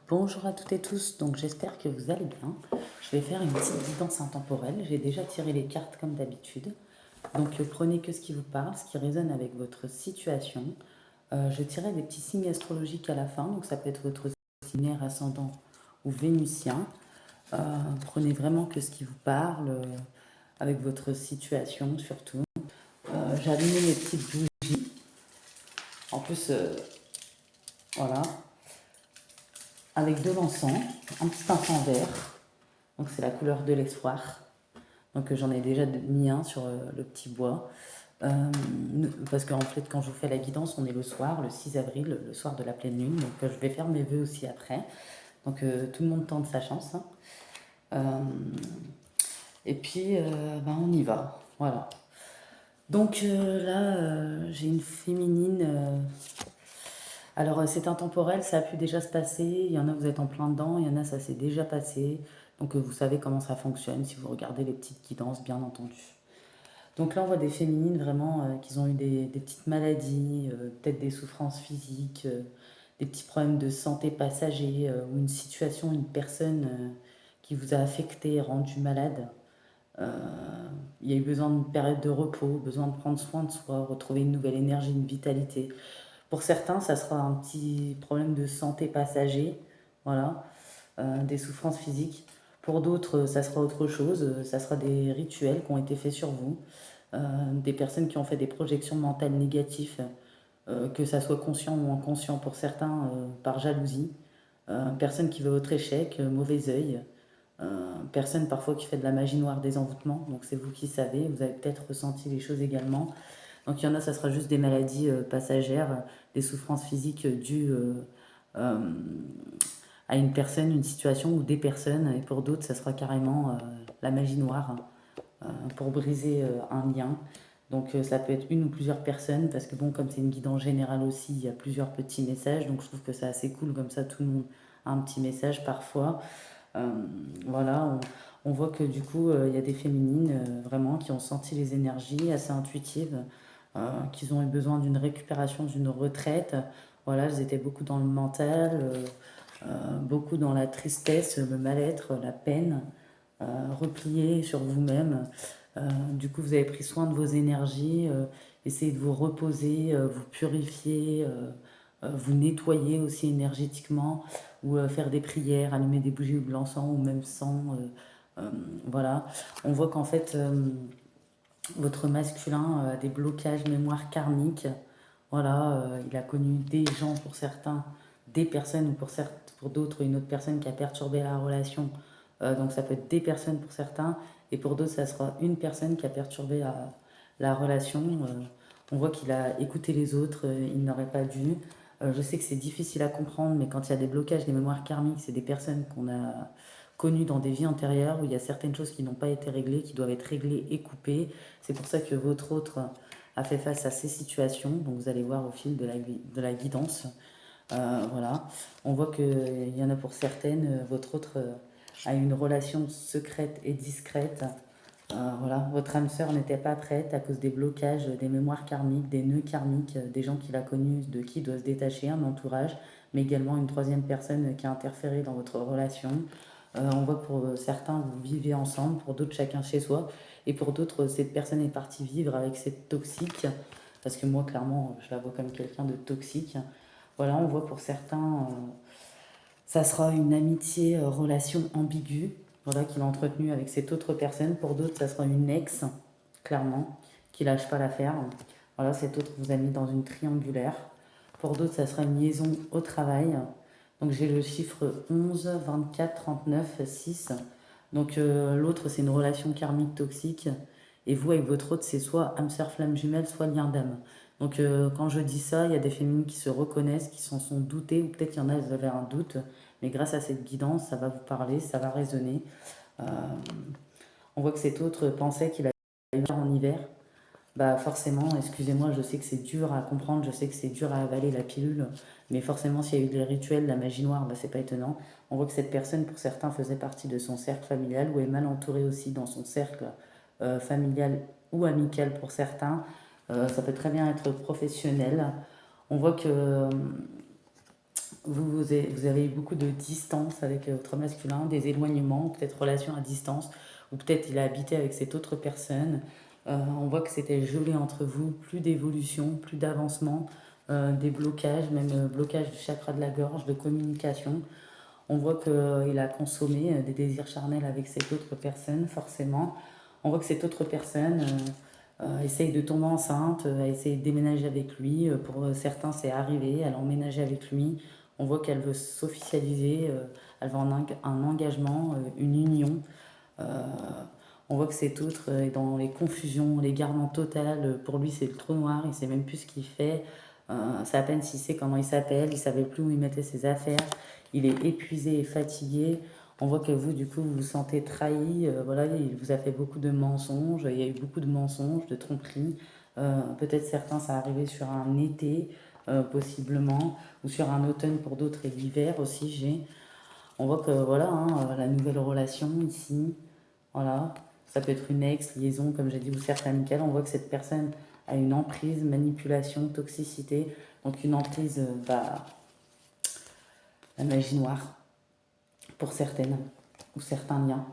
Bonjour à toutes et tous, donc j'espère que vous allez bien. Je vais faire une petite guidance intemporelle. J'ai déjà tiré les cartes comme d'habitude. Donc prenez que ce qui vous parle, ce qui résonne avec votre situation. Je tirerai des petits signes astrologiques à la fin, donc ça peut être votre signe lunaire, ascendant ou vénusien. Prenez vraiment que ce qui vous parle, avec votre situation surtout. J'ai allumé mes petites bougies. En plus, voilà, avec de l'encens, un petit encens vert. Donc c'est la couleur de l'espoir. Donc j'en ai déjà mis un sur le petit bois. Parce qu'en fait, quand je vous fais la guidance, on est le soir, le 6 avril, le soir de la pleine lune. Donc je vais faire mes vœux aussi après. Donc tout le monde tente sa chance, hein. Et puis, on y va. Voilà. Donc là, j'ai une féminine. Alors c'est intemporel, ça a pu déjà se passer. Il y en a, vous êtes en plein dedans. Il y en a, ça s'est déjà passé. Donc vous savez comment ça fonctionne si vous regardez les petites guidances, bien entendu. Donc là, on voit des féminines vraiment qui ont eu des petites maladies, peut-être des souffrances physiques, des petits problèmes de santé passagers, ou une situation, une personne qui vous a affecté, rendu malade. Euh, il y a eu besoin d'une période de repos, besoin de prendre soin de soi, retrouver une nouvelle énergie, une vitalité. Pour certains, ça sera un petit problème de santé passager, voilà, des souffrances physiques. Pour d'autres, ça sera autre chose, ça sera des rituels qui ont été faits sur vous, des personnes qui ont fait des projections mentales négatives, que ça soit conscient ou inconscient pour certains, par jalousie, personne qui veut votre échec, mauvais œil, personne parfois qui fait de la magie noire, des envoûtements, donc c'est vous qui savez, vous avez peut-être ressenti les choses également. Donc il y en a, ça sera juste des maladies passagères, des souffrances physiques dues à une personne, une situation ou des personnes, et pour d'autres, ça sera carrément la magie noire, pour briser un lien. Donc ça peut être une ou plusieurs personnes, parce que bon, comme c'est une guidance générale aussi, il y a plusieurs petits messages, donc je trouve que c'est assez cool, comme ça tout le monde a un petit message parfois. Euh, voilà, on voit que du coup, il y a des féminines vraiment qui ont senti les énergies assez intuitives, qu'ils ont eu besoin d'une récupération, d'une retraite. Voilà, elles étaient beaucoup dans le mental, beaucoup dans la tristesse, le mal-être, la peine, repliées sur vous-même. Du coup, vous avez pris soin de vos énergies, essayez de vous reposer, vous purifier, vous nettoyer aussi énergétiquement, ou faire des prières, allumer des bougies ou de l'encens, ou même sans. Voilà. On voit qu'en fait, votre masculin a des blocages mémoire karmiques. Voilà, il a connu des gens pour certains, des personnes, ou pour d'autres, une autre personne qui a perturbé la relation. Donc ça peut être des personnes pour certains, et pour d'autres, ça sera une personne qui a perturbé la relation. On voit qu'il a écouté les autres, il n'aurait pas dû. Je sais que c'est difficile à comprendre, mais quand il y a des blocages, des mémoires karmiques, c'est des personnes qu'on a connues dans des vies antérieures où il y a certaines choses qui n'ont pas été réglées, qui doivent être réglées et coupées. C'est pour ça que votre autre a fait face à ces situations. Donc vous allez voir au fil de la guidance. Voilà. On voit qu'il y en a pour certaines, votre autre a une relation secrète et discrète. Voilà. Votre âme sœur n'était pas prête à cause des blocages, des mémoires karmiques, des nœuds karmiques, des gens qu'il a connus, de qui il doit se détacher, un entourage, mais également une troisième personne qui a interféré dans votre relation. On voit que pour certains, vous vivez ensemble, pour d'autres, chacun chez soi, et pour d'autres, cette personne est partie vivre avec cette toxique, parce que moi, clairement, je la vois comme quelqu'un de toxique. Voilà, on voit pour certains, ça sera une amitié, relation ambiguë, voilà, qu'il a entretenue avec cette autre personne. Pour d'autres, ça sera une ex, clairement, qui lâche pas l'affaire. Voilà, cet autre vous a mis dans une triangulaire. Pour d'autres, ça sera une liaison au travail. Donc j'ai le chiffre 11, 24, 39, 6. Donc l'autre, c'est une relation karmique toxique. Et vous, avec votre autre, c'est soit âme sœur flamme jumelle, soit lien d'âme. Donc quand je dis ça, il y a des féminines qui se reconnaissent, qui s'en sont doutées, ou peut-être il y en a, elles avaient un doute. Mais grâce à cette guidance, ça va vous parler, ça va résonner. Euh, on voit que cet autre pensait qu'il allait vivre en hiver. Bah forcément, excusez-moi, je sais que c'est dur à comprendre, je sais que c'est dur à avaler la pilule, mais forcément s'il y a eu des rituels, la magie noire, bah, c'est pas étonnant. On voit que cette personne, pour certains, faisait partie de son cercle familial, ou est mal entourée aussi dans son cercle familial ou amical pour certains. Ça peut très bien être professionnel. On voit que vous avez eu beaucoup de distance avec votre masculin, des éloignements, peut-être relations à distance, ou peut-être il a habité avec cette autre personne. On voit que c'était gelé entre vous, plus d'évolution, plus d'avancement, des blocages, même blocage du chakra de la gorge, de communication. On voit qu'il a consommé des désirs charnels avec cette autre personne, forcément. On voit que cette autre personne essaye de tomber enceinte, a essayé de déménager avec lui. Pour certains, c'est arrivé, elle a emménagé avec lui. On voit qu'elle veut s'officialiser, elle veut un engagement, une union. Euh, on voit que cet autre est dans les confusions, l'égarement total. Pour lui, c'est le trou noir, il ne sait même plus ce qu'il fait. C'est à peine s'il sait comment il s'appelle, il ne savait plus où il mettait ses affaires. Il est épuisé et fatigué. On voit que vous, du coup, vous vous sentez trahi. Voilà, il vous a fait beaucoup de mensonges. Il y a eu beaucoup de mensonges, de tromperies. Peut-être certains, ça arrivé sur un été, possiblement, ou sur un automne pour d'autres et l'hiver aussi, j'ai. On voit que, voilà, hein, la nouvelle relation ici, voilà, ça peut être une ex, liaison, comme j'ai dit, ou certes amicale. On voit que cette personne a une emprise, manipulation, toxicité. Donc une emprise, la magie noire, pour certaines, ou certains liens.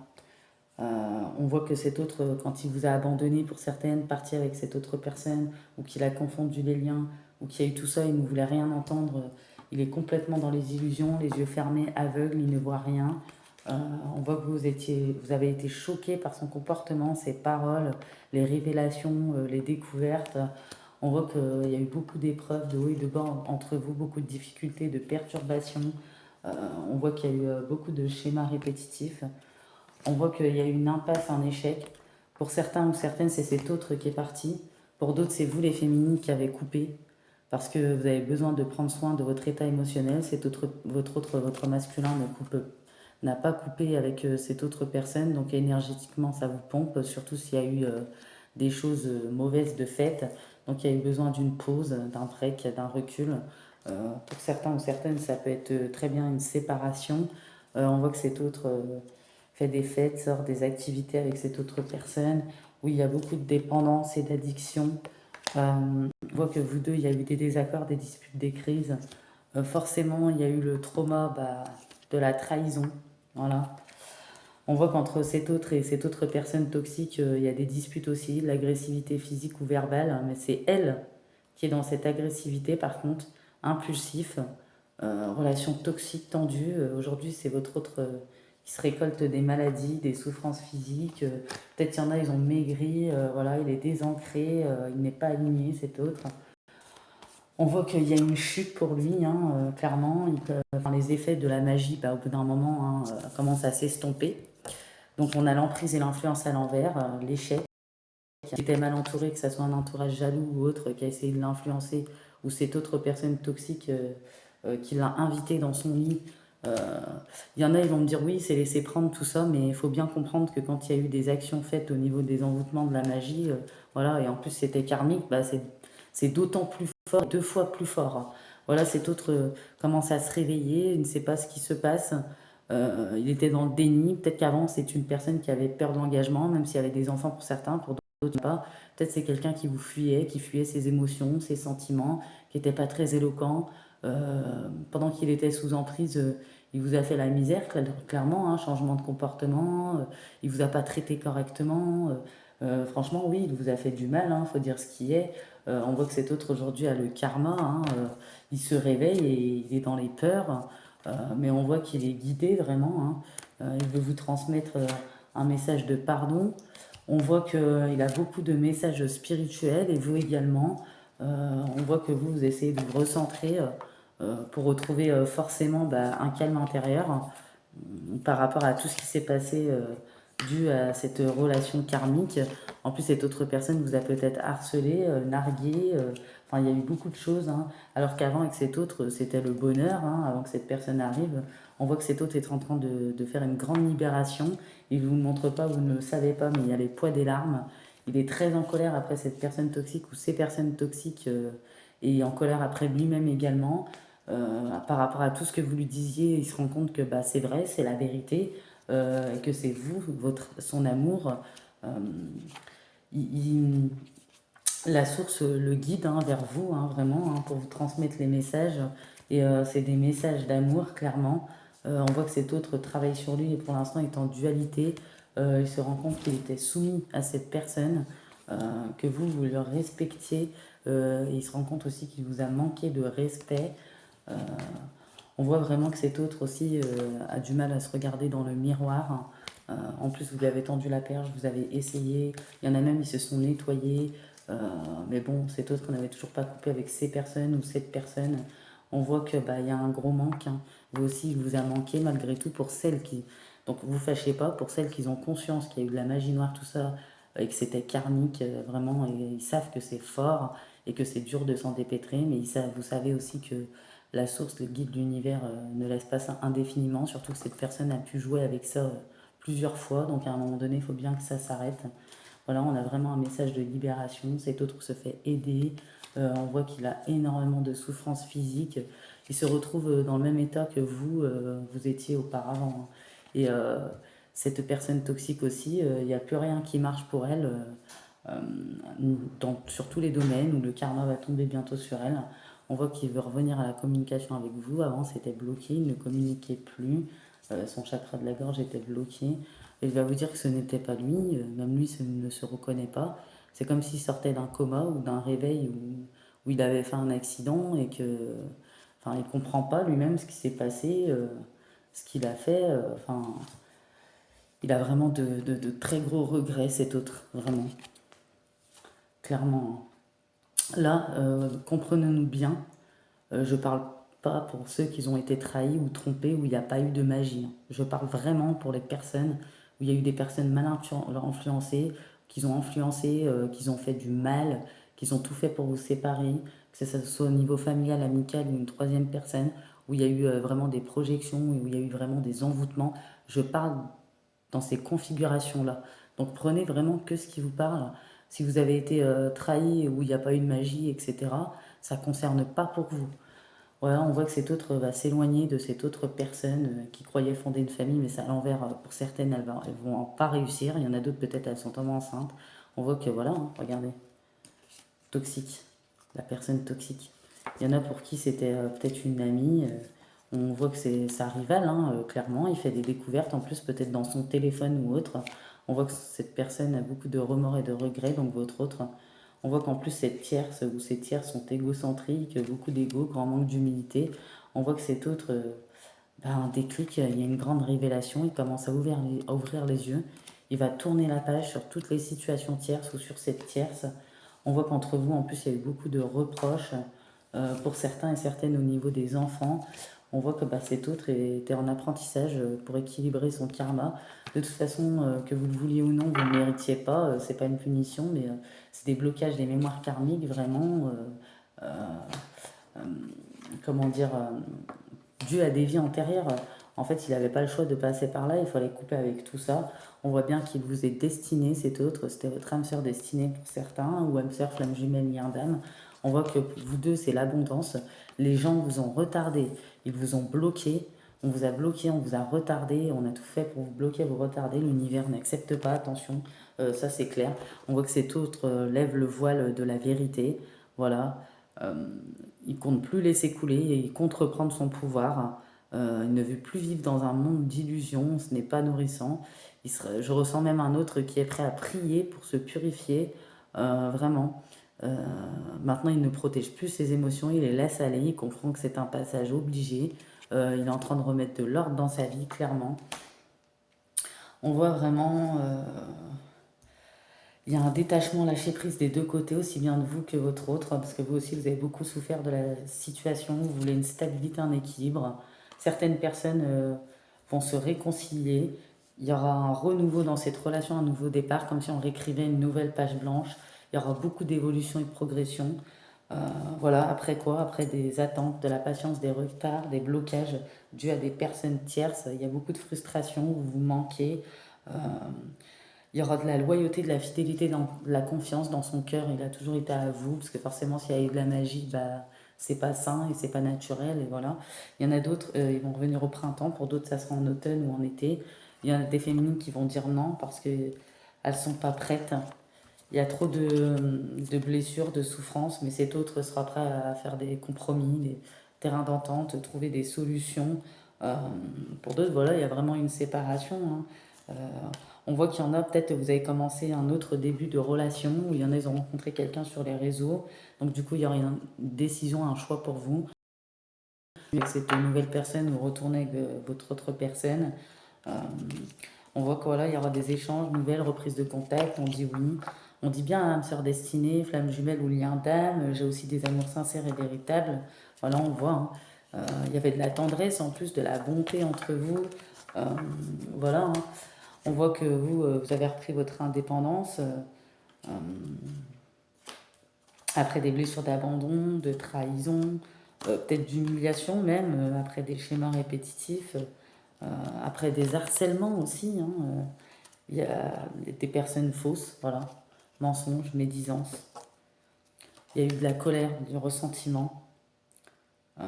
On voit que cet autre, quand il vous a abandonné pour certaines, parti avec cette autre personne, ou qu'il a confondu les liens, ou qu'il y a eu tout ça, il ne voulait rien entendre, il est complètement dans les illusions, les yeux fermés, aveugle, il ne voit rien. On voit que vous avez été choqué par son comportement, ses paroles, les révélations, les découvertes. On voit qu'il y a eu beaucoup d'épreuves de haut et de bas entre vous, beaucoup de difficultés, de perturbations. Euh, on voit qu'il y a eu beaucoup de schémas répétitifs. On voit qu'il y a eu une impasse, un échec. Pour certains ou certaines, c'est cet autre qui est parti. Pour d'autres, c'est vous les féminines qui avez coupé parce que vous avez besoin de prendre soin de votre état émotionnel. Votre masculin n'a pas coupé avec cette autre personne, donc énergétiquement, ça vous pompe, surtout s'il y a eu des choses mauvaises de fait. Donc il y a eu besoin d'une pause, d'un break, d'un recul. Pour certains ou certaines, ça peut être très bien une séparation. On voit que cet autre fait des fêtes, sort des activités avec cette autre personne, où il y a beaucoup de dépendance et d'addiction. On voit que vous deux, il y a eu des désaccords, des disputes, des crises. Forcément, il y a eu le trauma de la trahison. Voilà. On voit qu'entre cet autre et cette autre personne toxique, il y a des disputes aussi, de l'agressivité physique ou verbale, hein, mais c'est elle qui est dans cette agressivité, par contre, impulsif, relation toxique, tendue. Aujourd'hui, c'est votre autre qui se récolte des maladies, des souffrances physiques. Peut-être qu'il y en a, ils ont maigri, voilà, il est désancré, il n'est pas aligné, cet autre. On voit qu'il y a une chute pour lui, hein, clairement. Enfin, les effets de la magie, au bout d'un moment, hein, commencent à s'estomper. Donc on a l'emprise et l'influence à l'envers, l'échec, qui était mal entouré, que ce soit un entourage jaloux ou autre qui a essayé de l'influencer, ou cette autre personne toxique qui l'a invité dans son lit. Euh, Il y en a, ils vont me dire oui, c'est laisser prendre tout ça, mais il faut bien comprendre que quand il y a eu des actions faites au niveau des envoûtements de la magie, voilà, et en plus c'était karmique, c'est d'autant plus fort, deux fois plus fort. Voilà, cet autre commence à se réveiller, il ne sait pas ce qui se passe. Il était dans le déni. Peut-être qu'avant, c'est une personne qui avait peur de l'engagement, même s'il y avait des enfants pour certains, pour d'autres pas. Peut-être c'est quelqu'un qui fuyait ses émotions, ses sentiments, qui n'était pas très éloquent. Pendant qu'il était sous emprise, il vous a fait la misère, clairement, hein, changement de comportement, il vous a pas traité correctement. Franchement, oui, il vous a fait du mal, hein, faut dire ce qui est. On voit que cet autre aujourd'hui a le karma, hein, il se réveille et il est dans les peurs. Mais on voit qu'il est guidé vraiment, hein. Il veut vous transmettre un message de pardon. On voit qu'il a beaucoup de messages spirituels et vous également. On voit que vous essayez de vous recentrer pour retrouver forcément un calme intérieur par rapport à tout ce qui s'est passé dû à cette relation karmique. En plus, cette autre personne vous a peut-être harcelé, nargué. Enfin, il y a eu beaucoup de choses, hein. Alors qu'avant, avec cet autre, c'était le bonheur, hein, avant que cette personne arrive. On voit que cet autre est en train de faire une grande libération. Il ne vous montre pas, vous ne le savez pas, mais il y a les poids des larmes. Il est très en colère après cette personne toxique ou ces personnes toxiques et en colère après lui-même également. Par rapport à tout ce que vous lui disiez, il se rend compte que c'est vrai, c'est la vérité, et que c'est vous, son amour. Euh, il- la source le guide, hein, vers vous, hein, vraiment, hein, pour vous transmettre les messages Et c'est des messages d'amour, clairement. On voit que cet autre travaille sur lui et pour l'instant est en dualité. Il se rend compte qu'il était soumis à cette personne, que vous le respectiez. Et il se rend compte aussi qu'il vous a manqué de respect. Euh, on voit vraiment que cet autre aussi a du mal à se regarder dans le miroir. En plus, vous lui avez tendu la perche, vous avez essayé. Il y en a même, ils se sont nettoyés. Euh, mais bon, cet autre n'avait toujours pas coupé avec ces personnes ou cette personne. On voit que bah, y a un gros manque. Hein. Vous aussi, il vous a manqué malgré tout pour celles qui. Donc vous fâchez pas pour celles qui ont conscience qu'il y a eu de la magie noire, tout ça, et que c'était karmique, vraiment, et ils savent que c'est fort et que c'est dur de s'en dépêtrer, mais vous savez aussi que la source, le guide de l'univers, ne laisse pas ça indéfiniment, surtout que cette personne a pu jouer avec ça plusieurs fois, donc à un moment donné, il faut bien que ça s'arrête. Voilà, on a vraiment un message de libération, cet autre se fait aider, on voit qu'il a énormément de souffrance physique, il se retrouve dans le même état que vous étiez auparavant. Et cette personne toxique aussi, il n'y a plus rien qui marche pour elle, euh, sur tous les domaines où le karma va tomber bientôt sur elle. On voit qu'il veut revenir à la communication avec vous. Avant, c'était bloqué, il ne communiquait plus. Son chakra de la gorge était bloqué. Et il va vous dire que ce n'était pas lui. Même lui ne se reconnaît pas. C'est comme s'il sortait d'un coma ou d'un réveil où il avait fait un accident et que, enfin, il comprend pas lui-même ce qui s'est passé, ce qu'il a fait. Enfin, il a vraiment de très gros regrets, cet autre, vraiment, clairement. Là, comprenons-nous bien, je parle pas pour ceux qui ont été trahis ou trompés, où il n'y a pas eu de magie. Je parle vraiment pour les personnes où il y a eu des personnes mal influencées, qui ont influencé, qui ont fait du mal, qui ont tout fait pour vous séparer, que ce soit au niveau familial, amical ou une troisième personne, où il y a eu vraiment des projections, où il y a eu vraiment des envoûtements. Je parle dans ces configurations-là. Donc prenez vraiment que ce qui vous parle. Si vous avez été trahi ou il n'y a pas eu de magie, etc., ça ne concerne pas pour vous. Voilà, on voit que cet autre va s'éloigner de cette autre personne qui croyait fonder une famille, mais ça à l'envers, pour certaines, elles vont pas réussir. Il y en a d'autres, peut-être, elles sont tombées enceintes. On voit que, voilà, hein, regardez, toxique, la personne toxique. Il y en a pour qui c'était peut-être une amie. On voit que c'est sa rivale, hein, clairement. Il fait des découvertes, en plus, peut-être dans son téléphone ou autre. On voit que cette personne a beaucoup de remords et de regrets, donc votre autre. On voit qu'en plus, cette tierce ou ces tiers sont égocentriques, beaucoup d'ego, grand manque d'humilité. On voit que cet autre, un déclic, il y a une grande révélation. Il commence à ouvrir les yeux. Il va tourner la page sur toutes les situations tierces ou sur cette tierce. On voit qu'entre vous, en plus, il y a eu beaucoup de reproches pour certains et certaines au niveau des enfants. On voit que bah, cet autre était en apprentissage pour équilibrer son karma. De toute façon, que vous le vouliez ou non, vous ne le méritiez pas. C'est pas une punition, mais c'est des blocages des mémoires karmiques, vraiment. Euh, euh, comment dire dû à des vies antérieures. En fait, il n'avait pas le choix de passer par là, il fallait couper avec tout ça. On voit bien qu'il vous est destiné, cet autre, c'était votre âme sœur destinée pour certains, ou âme sœur, flamme jumelle, lien d'âme. On voit que vous deux, c'est l'abondance. Les gens vous ont retardé, ils vous ont bloqué, on vous a bloqué, on vous a retardé, on a tout fait pour vous bloquer, vous retarder. L'univers n'accepte pas, attention, ça c'est clair. On voit que cet autre lève le voile de la vérité. Voilà. Euh, il compte plus laisser couler et il compte reprendre son pouvoir. Il ne veut plus vivre dans un monde d'illusions, ce n'est pas nourrissant. Je ressens même un autre qui est prêt à prier pour se purifier, vraiment. Euh, Maintenant, il ne protège plus ses émotions, il les laisse aller, il comprend que c'est un passage obligé. Il est en train de remettre de l'ordre dans sa vie, clairement. On voit vraiment il y a un détachement, lâcher prise des deux côtés, aussi bien de vous que votre autre, parce que vous aussi, vous avez beaucoup souffert de la situation, vous voulez une stabilité, un équilibre. Certaines personnes vont se réconcilier. Il y aura un renouveau dans cette relation, un nouveau départ, comme si on réécrivait une nouvelle page blanche. Il y aura beaucoup d'évolution et de progression. Euh, voilà, après quoi? Après des attentes, de la patience, des retards, des blocages dus à des personnes tierces. Il y a beaucoup de frustration, vous vous manquez. Euh, il y aura de la loyauté, de la fidélité, de la confiance dans son cœur. Il a toujours été à vous, parce que forcément, s'il y a eu de la magie, bah, c'est pas sain et c'est pas naturel. Et voilà. Il y en a d'autres, ils vont revenir au printemps. Pour d'autres, ça sera en automne ou en été. Il y en a des féminines qui vont dire non parce qu'elles ne sont pas prêtes. Il y a trop de blessures, de souffrances, mais cet autre sera prêt à faire des compromis, terrain d'entente, trouver des solutions. Euh, pour d'autres, voilà, il y a vraiment une séparation, hein. On voit qu'il y en a, peut-être vous avez commencé un autre début de relation, où il y en a, ils ont rencontré quelqu'un sur les réseaux. Donc du coup, il y aura une décision, un choix pour vous. Avec cette nouvelle personne, vous retournez avec votre autre personne. Euh, on voit que voilà, il y aura des échanges, nouvelles reprises de contact. On dit oui. On dit bien âme sœur destinée, flamme jumelle ou lien d'âme. J'ai aussi des amours sincères et véritables. Voilà, on voit, hein. Il y avait de la tendresse, en plus de la bonté entre vous. Euh, voilà, hein. On voit que vous avez repris votre indépendance après des blessures d'abandon, de trahison, peut-être d'humiliation même, après des schémas répétitifs, après des harcèlements aussi, hein. Il y a des personnes fausses, voilà, mensonges, médisance. Il y a eu de la colère, du ressentiment. Euh,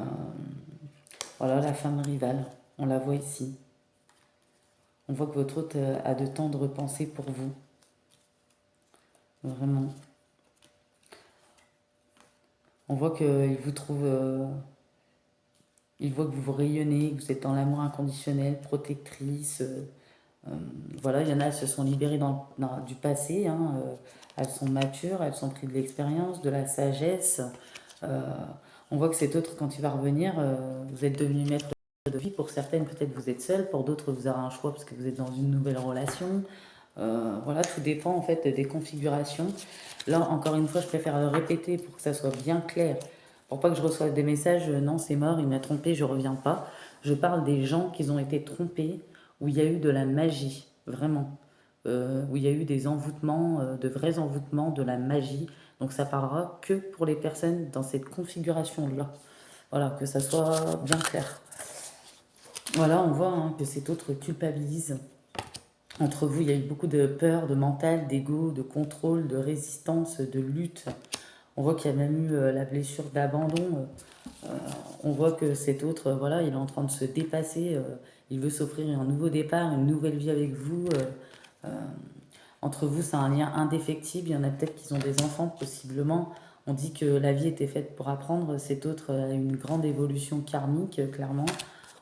voilà, la femme rivale, on la voit ici. On voit que votre hôte a de tendres pensées pour vous. Vraiment. On voit qu'il vous trouve... il voit que vous rayonnez, que vous êtes dans l'amour inconditionnel, protectrice. Voilà, il y en a, elles se sont libérées du passé, hein, elles sont matures, elles sont prises de l'expérience, de la sagesse. Euh, on voit que cet autre, quand il va revenir, vous êtes devenu maître de vie. Pour certaines, peut-être vous êtes seul, pour d'autres, vous aurez un choix parce que vous êtes dans une nouvelle relation. Voilà, tout dépend en fait des configurations. Là, encore une fois, je préfère le répéter pour que ça soit bien clair. Pour pas que je reçoive des messages, non, c'est mort, il m'a trompé, je reviens pas. Je parle des gens qui ont été trompés, où il y a eu de la magie, vraiment. Où il y a eu des envoûtements, de vrais envoûtements, de la magie. Donc ça parlera que pour les personnes dans cette configuration-là. Voilà, que ça soit bien clair. Voilà, on voit, hein, que cet autre culpabilise. Entre vous, il y a eu beaucoup de peur, de mental, d'ego, de contrôle, de résistance, de lutte. On voit qu'il y a même eu la blessure d'abandon. On voit que cet autre, voilà, il est en train de se dépasser. Il veut s'offrir un nouveau départ, une nouvelle vie avec vous. Euh, Entre vous, c'est un lien indéfectible. Il y en a peut-être qui ont des enfants, possiblement. On dit que la vie était faite pour apprendre. Cet autre a une grande évolution karmique, clairement.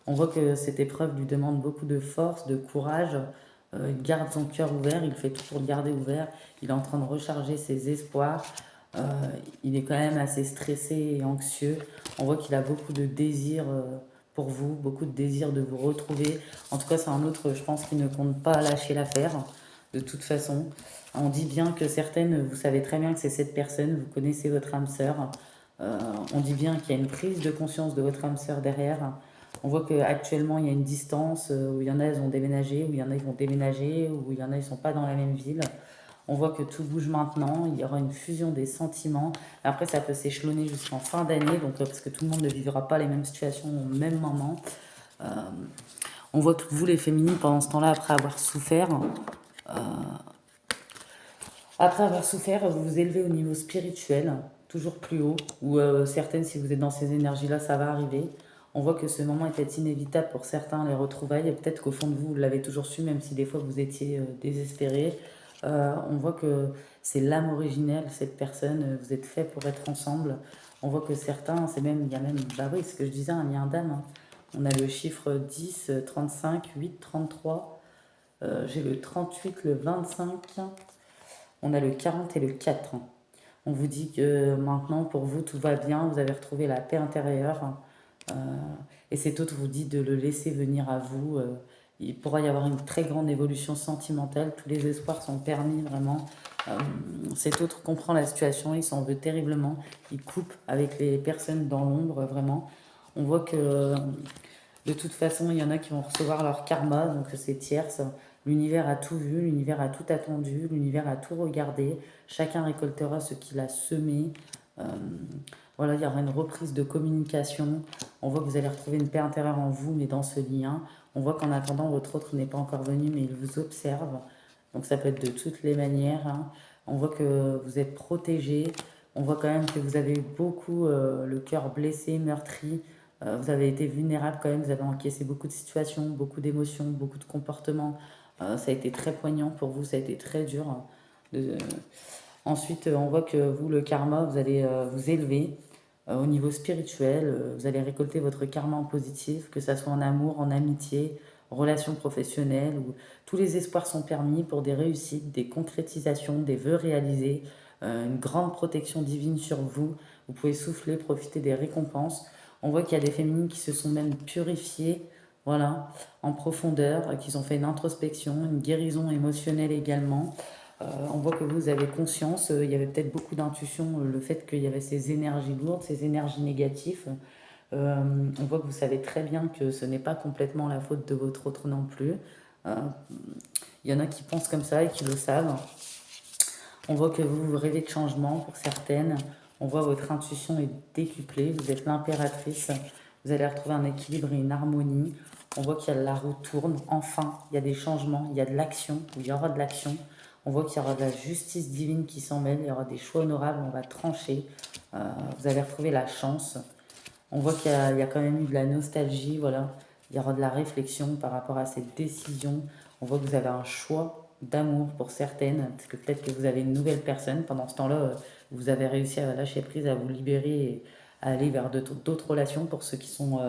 On voit que cette épreuve lui demande beaucoup de force, de courage. Il garde son cœur ouvert, il fait tout pour le garder ouvert. Il est en train de recharger ses espoirs. Euh, il est quand même assez stressé et anxieux. On voit qu'il a beaucoup de désirs pour vous, beaucoup de désirs de vous retrouver. En tout cas, c'est un autre, je pense, qui ne compte pas lâcher l'affaire, de toute façon. On dit bien que certaines, vous savez très bien que c'est cette personne, vous connaissez votre âme sœur. On dit bien qu'il y a une prise de conscience de votre âme sœur derrière. On voit qu'actuellement, il y a une distance, où il y en a, elles ont déménagé, où il y en a, ils vont déménager, où il y en a, ils ne sont pas dans la même ville. On voit que tout bouge maintenant, il y aura une fusion des sentiments. Après, ça peut s'échelonner jusqu'en fin d'année, donc parce que tout le monde ne vivra pas les mêmes situations au même moment. Euh, on voit que vous, les féminines, pendant ce temps-là, après avoir souffert, vous vous élevez au niveau spirituel, toujours plus haut, ou certaines, si vous êtes dans ces énergies-là, ça va arriver. On voit que ce moment était inévitable pour certains, les retrouvailles, et peut-être qu'au fond de vous, vous l'avez toujours su, même si des fois vous étiez désespéré. On voit que c'est l'âme originelle, cette personne, vous êtes fait pour être ensemble. On voit que certains, c'est même, il y a même, bah oui, ce que je disais, un lien d'âme, hein. On a le chiffre 10, 35, 8, 33. J'ai le 38, le 25. On a le 40 et le 4. On vous dit que maintenant, pour vous, tout va bien, vous avez retrouvé la paix intérieure. Euh, et cet autre vous dit de le laisser venir à vous. Il pourra y avoir une très grande évolution sentimentale. Tous les espoirs sont permis, vraiment. Euh, Cet autre comprend la situation, il s'en veut terriblement. Il coupe avec les personnes dans l'ombre, vraiment. On voit que de toute façon, il y en a qui vont recevoir leur karma, donc c'est tierce. L'univers a tout vu, l'univers a tout attendu, l'univers a tout regardé. Chacun récoltera ce qu'il a semé. Euh, voilà, il y aura une reprise de communication. On voit que vous allez retrouver une paix intérieure en vous, mais dans ce lien. On voit qu'en attendant, votre autre n'est pas encore venu, mais il vous observe. Donc ça peut être de toutes les manières, hein. On voit que vous êtes protégé. On voit quand même que vous avez eu beaucoup le cœur blessé, meurtri. Vous avez été vulnérable quand même, vous avez encaissé beaucoup de situations, beaucoup d'émotions, beaucoup de comportements. Ça a été très poignant pour vous, ça a été très dur, hein. Ensuite, on voit que vous, le karma, vous allez vous élever. Au niveau spirituel, vous allez récolter votre karma en positif, que ça soit en amour, en amitié, en relations professionnelles, où tous les espoirs sont permis pour des réussites, des concrétisations, des vœux réalisés, une grande protection divine sur vous. Vous pouvez souffler, profiter des récompenses. On voit qu'il y a des féminines qui se sont même purifiées, voilà, en profondeur, qui ont fait une introspection, une guérison émotionnelle également. On voit que vous avez conscience, il y avait peut-être beaucoup d'intuition, le fait qu'il y avait ces énergies lourdes, ces énergies négatives. On voit que vous savez très bien que ce n'est pas complètement la faute de votre autre non plus. Euh, il y en a qui pensent comme ça et qui le savent. On voit que vous rêvez de changement pour certaines. On voit votre intuition est décuplée. Vous êtes l'impératrice. Vous allez retrouver un équilibre et une harmonie. On voit qu'il y a la roue tourne. Enfin, il y a des changements. Il y a de l'action. Il y aura de l'action. On voit qu'il y aura de la justice divine qui s'en mêle. Il y aura des choix honorables. On va trancher. Vous allez retrouver la chance. On voit qu'il y a quand même eu de la nostalgie. Voilà. Il y aura de la réflexion par rapport à cette décision. On voit que vous avez un choix d'amour pour certaines, parce que peut-être que vous avez une nouvelle personne. Pendant ce temps-là, vous avez réussi à lâcher prise, à vous libérer et à aller vers d'autres relations pour ceux qui sont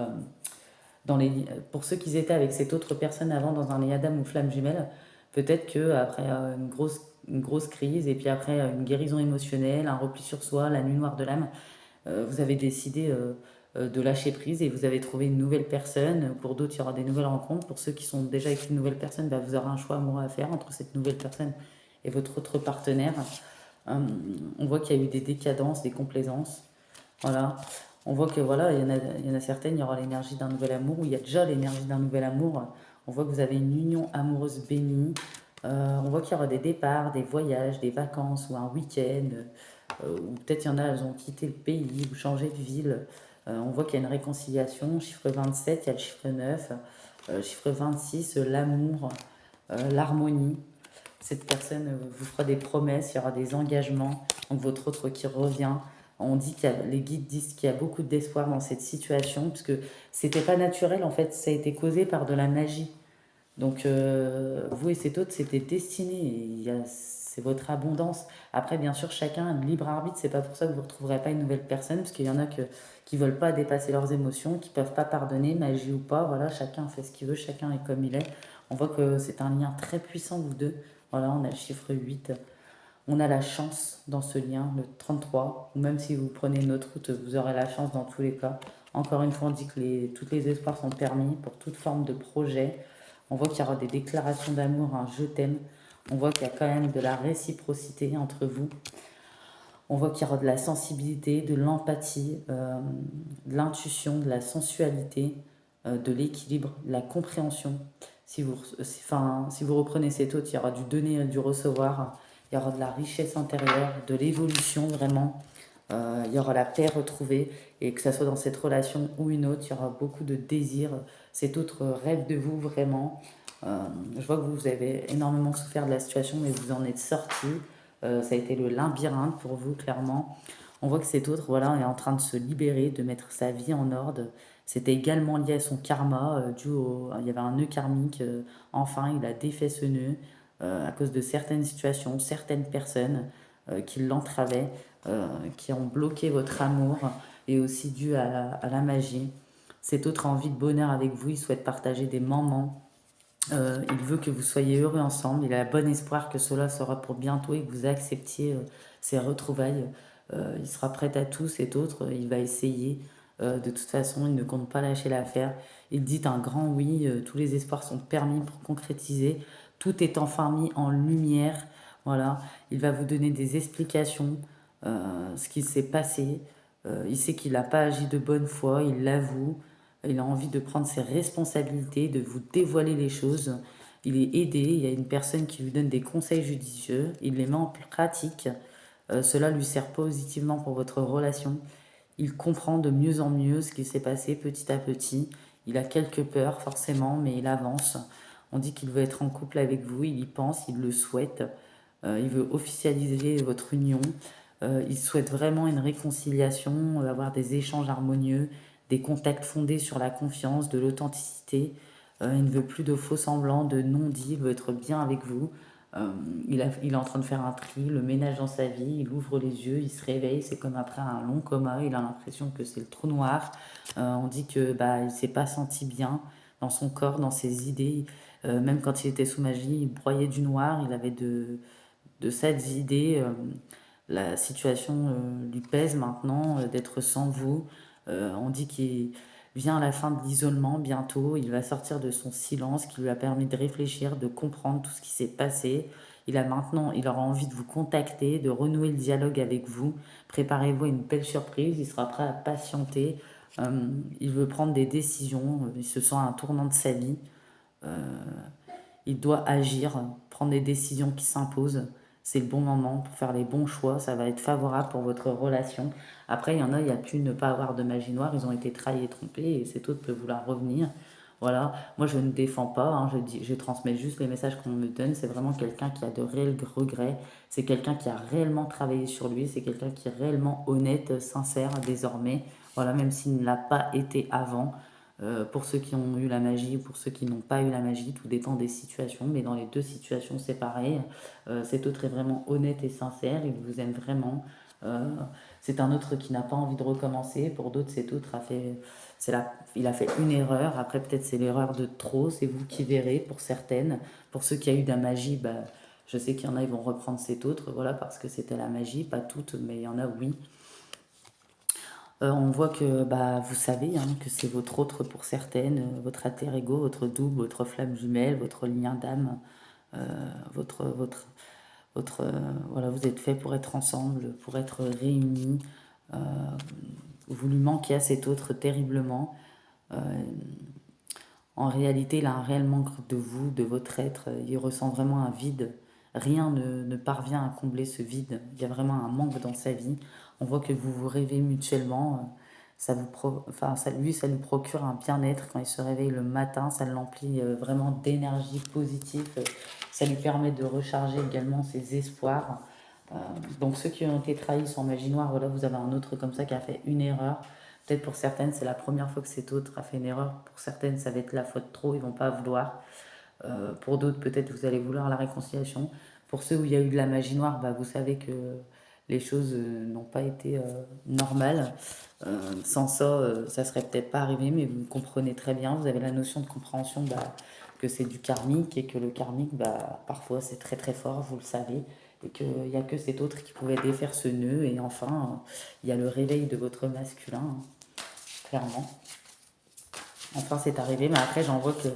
pour ceux qui étaient avec cette autre personne avant dans un Adam ou flamme jumelle. Peut-être que après une grosse crise et puis après une guérison émotionnelle, un repli sur soi, la nuit noire de l'âme, vous avez décidé de lâcher prise et vous avez trouvé une nouvelle personne. Pour d'autres, il y aura des nouvelles rencontres. Pour ceux qui sont déjà avec une nouvelle personne, bah, vous aurez un choix amoureux à faire entre cette nouvelle personne et votre autre partenaire. Euh, on voit qu'il y a eu des décadences, des complaisances. Voilà. On voit que voilà, il y en a certaines, il y aura l'énergie d'un nouvel amour, ou il y a déjà l'énergie d'un nouvel amour. On voit que vous avez une union amoureuse bénie. On voit qu'il y aura des départs, des voyages, des vacances ou un week-end. Ou peut-être il y en a, elles ont quitté le pays ou changé de ville. On voit qu'il y a une réconciliation. Chiffre 27, il y a le chiffre 9. Chiffre 26, l'amour, l'harmonie. Cette personne vous fera des promesses, il y aura des engagements. Donc votre autre qui revient. On dit les guides disent qu'il y a beaucoup d'espoir dans cette situation, parce que c'était pas naturel en fait, ça a été causé par de la magie. Donc, vous et cet autre, c'était destiné. C'est votre abondance. Après, bien sûr, chacun a un libre arbitre. C'est pas pour ça que vous ne retrouverez pas une nouvelle personne, parce qu'il y en a qui veulent pas dépasser leurs émotions, qui peuvent pas pardonner, magie ou pas. Voilà, chacun fait ce qu'il veut, chacun est comme il est. On voit que c'est un lien très puissant, vous deux. Voilà, on a le chiffre 8. On a la chance dans ce lien, le 33. Ou même si vous prenez une autre route, vous aurez la chance dans tous les cas. Encore une fois, on dit que toutes les espoirs sont permis pour toute forme de projet. On voit qu'il y aura des déclarations d'amour, un je t'aime. On voit qu'il y a quand même de la réciprocité entre vous. On voit qu'il y aura de la sensibilité, de l'empathie, de l'intuition, de la sensualité, de l'équilibre, de la compréhension. Si vous reprenez cette autre, il y aura du donner et du recevoir. Il y aura de la richesse intérieure, de l'évolution vraiment. Il y aura la paix retrouvée. Et que ce soit dans cette relation ou une autre, il y aura beaucoup de désir. Cet autre rêve de vous vraiment. Je vois que vous avez énormément souffert de la situation, mais vous en êtes sorti. Ça a été le labyrinthe pour vous, clairement. On voit que cet autre, voilà, est en train de se libérer, de mettre sa vie en ordre. C'était également lié à son karma, il y avait un nœud karmique. Enfin, il a défait ce nœud à cause de certaines situations, certaines personnes qui l'entravaient, qui ont bloqué votre amour, et aussi dû à la magie. Cet autre a envie de bonheur avec vous, il souhaite partager des moments. Il veut que vous soyez heureux ensemble. Il a bon espoir que cela sera pour bientôt et que vous acceptiez ces retrouvailles. Il sera prêt à tout, cet autre. Il va essayer. De toute façon, il ne compte pas lâcher l'affaire. Il dit un grand oui. Tous les espoirs sont permis pour concrétiser. Tout est enfin mis en lumière. Voilà. Il va vous donner des explications. Ce qui s'est passé. Il sait qu'il n'a pas agi de bonne foi. Il l'avoue. Il a envie de prendre ses responsabilités, de vous dévoiler les choses. Il est aidé, il y a une personne qui lui donne des conseils judicieux, il les met en pratique. Cela lui sert positivement pour votre relation. Il comprend de mieux en mieux ce qui s'est passé petit à petit. Il a quelques peurs forcément, mais il avance. On dit qu'il veut être en couple avec vous, il y pense, il le souhaite. Il veut officialiser votre union. Il souhaite vraiment une réconciliation, avoir des échanges harmonieux, des contacts fondés sur la confiance, de l'authenticité. Il ne veut plus de faux semblants, de non-dits, il veut être bien avec vous. Il est en train de faire un tri, le ménage dans sa vie, il ouvre les yeux, il se réveille, c'est comme après un long coma, il a l'impression que c'est le trou noir. On dit que bah, il s'est pas senti bien dans son corps, dans ses idées. Même quand il était sous magie, il broyait du noir, il avait de sales idées. La situation lui pèse maintenant d'être sans vous. On dit qu'il vient à la fin de l'isolement bientôt. Il va sortir de son silence qui lui a permis de réfléchir, de comprendre tout ce qui s'est passé. Il aura envie de vous contacter, de renouer le dialogue avec vous. Préparez-vous à une belle surprise. Il sera prêt à patienter. Il veut prendre des décisions. Il se sent à un tournant de sa vie. Il doit agir, prendre des décisions qui s'imposent. C'est le bon moment pour faire les bons choix. Ça va être favorable pour votre relation. Après, il y a pu ne pas avoir de magie noire. Ils ont été trahis et trompés et cet autre peut vouloir revenir. Voilà. Moi, je ne défends pas. Hein. Je transmets juste les messages qu'on me donne. C'est vraiment quelqu'un qui a de réels regrets. C'est quelqu'un qui a réellement travaillé sur lui. C'est quelqu'un qui est réellement honnête, sincère désormais. Voilà, même s'il ne l'a pas été avant. Pour ceux qui ont eu la magie ou pour ceux qui n'ont pas eu la magie, tout dépend des situations, mais dans les deux situations, c'est pareil. Cet autre est vraiment honnête et sincère, il vous aime vraiment. Euh, c'est un autre qui n'a pas envie de recommencer. Pour d'autres, cet autre il a fait une erreur. Après, peut-être c'est l'erreur de trop, c'est vous qui verrez pour certaines. Pour ceux qui ont eu de la magie, bah, je sais qu'il y en a, ils vont reprendre cet autre, voilà, parce que c'était la magie, pas toutes, mais il y en a, oui. On voit que bah, vous savez hein, que c'est votre autre pour certaines, votre alter ego, votre double, votre flamme jumelle, votre lien d'âme, votre, voilà, vous êtes fait pour être ensemble, pour être réunis. Euh, vous lui manquez à cet autre terriblement. Euh, En réalité, il a un réel manque de vous, de votre être. Il ressent vraiment un vide. Rien ne parvient à combler ce vide. Il y a vraiment un manque dans sa vie. On voit que vous vous rêvez mutuellement. Ça lui procure un bien-être quand il se réveille le matin. Ça l'emplit vraiment d'énergie positive. Ça lui permet de recharger également ses espoirs. Euh, donc ceux qui ont été trahis sans magie noire, voilà, vous avez un autre comme ça qui a fait une erreur. Peut-être pour certaines, c'est la première fois que cet autre a fait une erreur. Pour certaines, ça va être la faute trop, ils vont pas vouloir. Pour d'autres, peut-être vous allez vouloir la réconciliation. Pour ceux où il y a eu de la magie noire, bah, vous savez que les choses n'ont pas été normales. Sans ça, ça serait peut-être pas arrivé, mais vous comprenez très bien. Vous avez la notion de compréhension bah, que c'est du karmique et que le karmique, bah, parfois, c'est très très fort, vous le savez. Et qu'il n'y a que cet autre qui pouvait défaire ce nœud. Et enfin, il y a le réveil de votre masculin, hein, clairement. Enfin, c'est arrivé, mais après, j'en vois que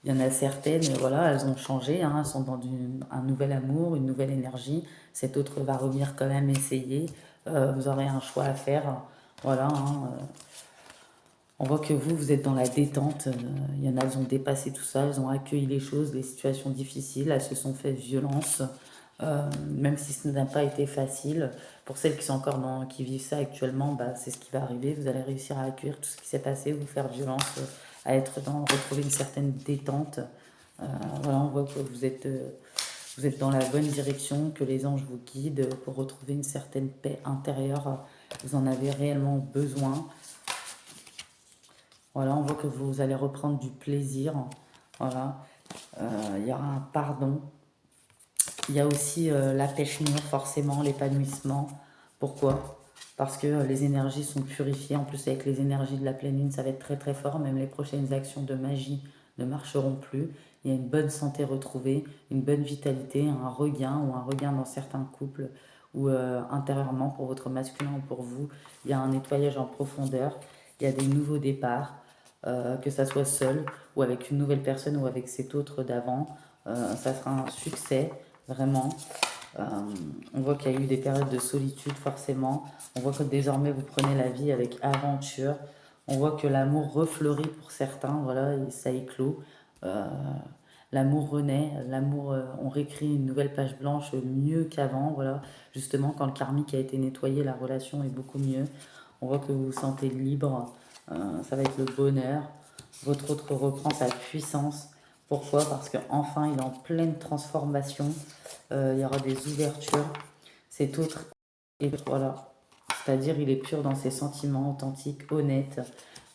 il y en a certaines, voilà, elles ont changé, hein, elles sont dans un nouvel amour, une nouvelle énergie. Cet autre va revenir quand même essayer. Vous aurez un choix à faire. Voilà, hein, on voit que vous êtes dans la détente. Il y en a, elles ont dépassé tout ça, elles ont accueilli les choses, les situations difficiles, elles se sont fait violence, même si ce n'a pas été facile. Pour celles qui sont encore qui vivent ça actuellement, bah, c'est ce qui va arriver. Vous allez réussir à accueillir tout ce qui s'est passé, vous faire violence, retrouver une certaine détente. Voilà, on voit que vous êtes dans la bonne direction, que les anges vous guident pour retrouver une certaine paix intérieure. Vous en avez réellement besoin. Voilà, on voit que vous allez reprendre du plaisir. Voilà, il y aura un pardon. Il y a aussi la pêche mûre, forcément, l'épanouissement. Pourquoi? Parce que les énergies sont purifiées. En plus, avec les énergies de la pleine lune, ça va être très très fort. Même les prochaines actions de magie ne marcheront plus. Il y a une bonne santé retrouvée, une bonne vitalité, un regain dans certains couples ou intérieurement pour votre masculin ou pour vous. Il y a un nettoyage en profondeur. Il y a des nouveaux départs, que ça soit seul ou avec une nouvelle personne ou avec cet autre d'avant. Ça sera un succès, vraiment. Euh, on voit qu'il y a eu des périodes de solitude, forcément. On voit que désormais, vous prenez la vie avec aventure. On voit que l'amour refleurit pour certains, voilà, et ça éclot. Euh, L'amour renaît, on réécrit une nouvelle page blanche mieux qu'avant, voilà. Justement, quand le karmique a été nettoyé, la relation est beaucoup mieux. On voit que vous vous sentez libre, ça va être le bonheur. Votre autre reprend sa puissance. Pourquoi? Parce qu'enfin, il est en pleine transformation. Il y aura des ouvertures. Cet autre, et voilà. C'est-à-dire, il est pur dans ses sentiments, authentique, honnête.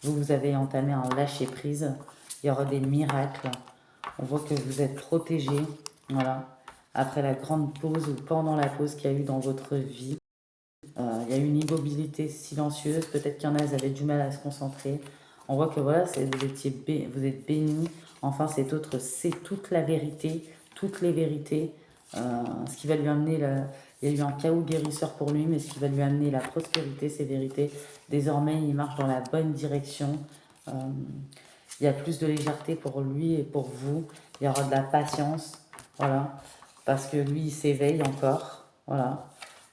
Vous avez entamé un lâcher-prise. Il y aura des miracles. On voit que vous êtes protégé. Voilà. après la grande pause ou pendant la pause qu'il y a eu dans votre vie. Il y a eu une immobilité silencieuse, peut-être qu'il y en a, ils avaient du mal à se concentrer. On voit que voilà, vous êtes béni. Enfin, cet autre, c'est toute la vérité, toutes les vérités. Ce qui va lui amener, il y a eu un chaos guérisseur pour lui, mais ce qui va lui amener la prospérité, ces vérités. Désormais, il marche dans la bonne direction. Euh, il y a plus de légèreté pour lui et pour vous. Il y aura de la patience, voilà, parce que lui, il s'éveille encore, voilà.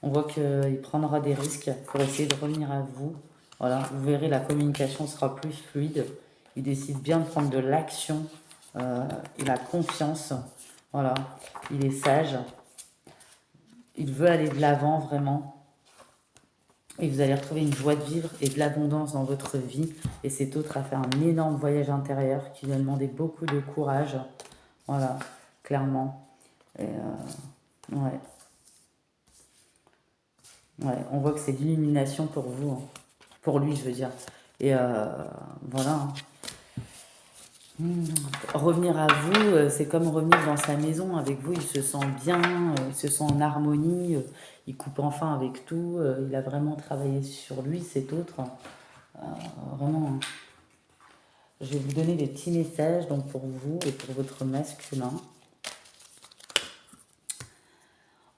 On voit qu'il prendra des risques pour essayer de revenir à vous. Voilà, vous verrez, la communication sera plus fluide. Il décide bien de prendre de l'action. Il a confiance. Voilà, il est sage. Il veut aller de l'avant vraiment. Et vous allez retrouver une joie de vivre et de l'abondance dans votre vie. Et cet autre a fait un énorme voyage intérieur qui lui a demandé beaucoup de courage. Voilà, clairement. Et ouais. Ouais, on voit que c'est l'illumination pour vous, hein. Pour lui, je veux dire. Et voilà, hein. Revenir à vous, c'est comme revenir dans sa maison. Avec vous, il se sent bien, il se sent en harmonie, il coupe enfin avec tout. Il a vraiment travaillé sur lui, cet autre. Vraiment, hein. Je vais vous donner des petits messages donc pour vous et pour votre masculin.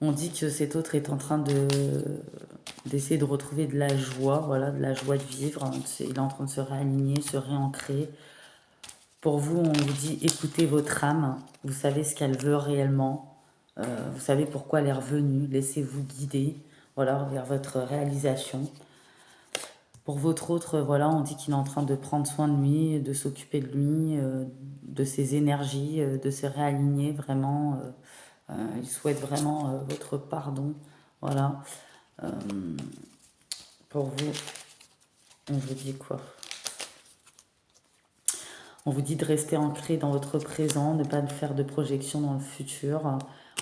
On dit que cet autre est en train d'essayer de retrouver de la joie, voilà, de la joie de vivre. Il est en train de se réaligner, se réancrer. Pour vous, on vous dit écoutez votre âme, vous savez ce qu'elle veut réellement, vous savez pourquoi elle est revenue, laissez-vous guider, voilà, vers votre réalisation. Pour votre autre, voilà, on dit qu'il est en train de prendre soin de lui, de s'occuper de lui, de ses énergies, de se réaligner vraiment. Il souhaite vraiment votre pardon, voilà. Euh, pour vous, on vous dit quoi? On vous dit de rester ancré dans votre présent, ne pas faire de projection dans le futur.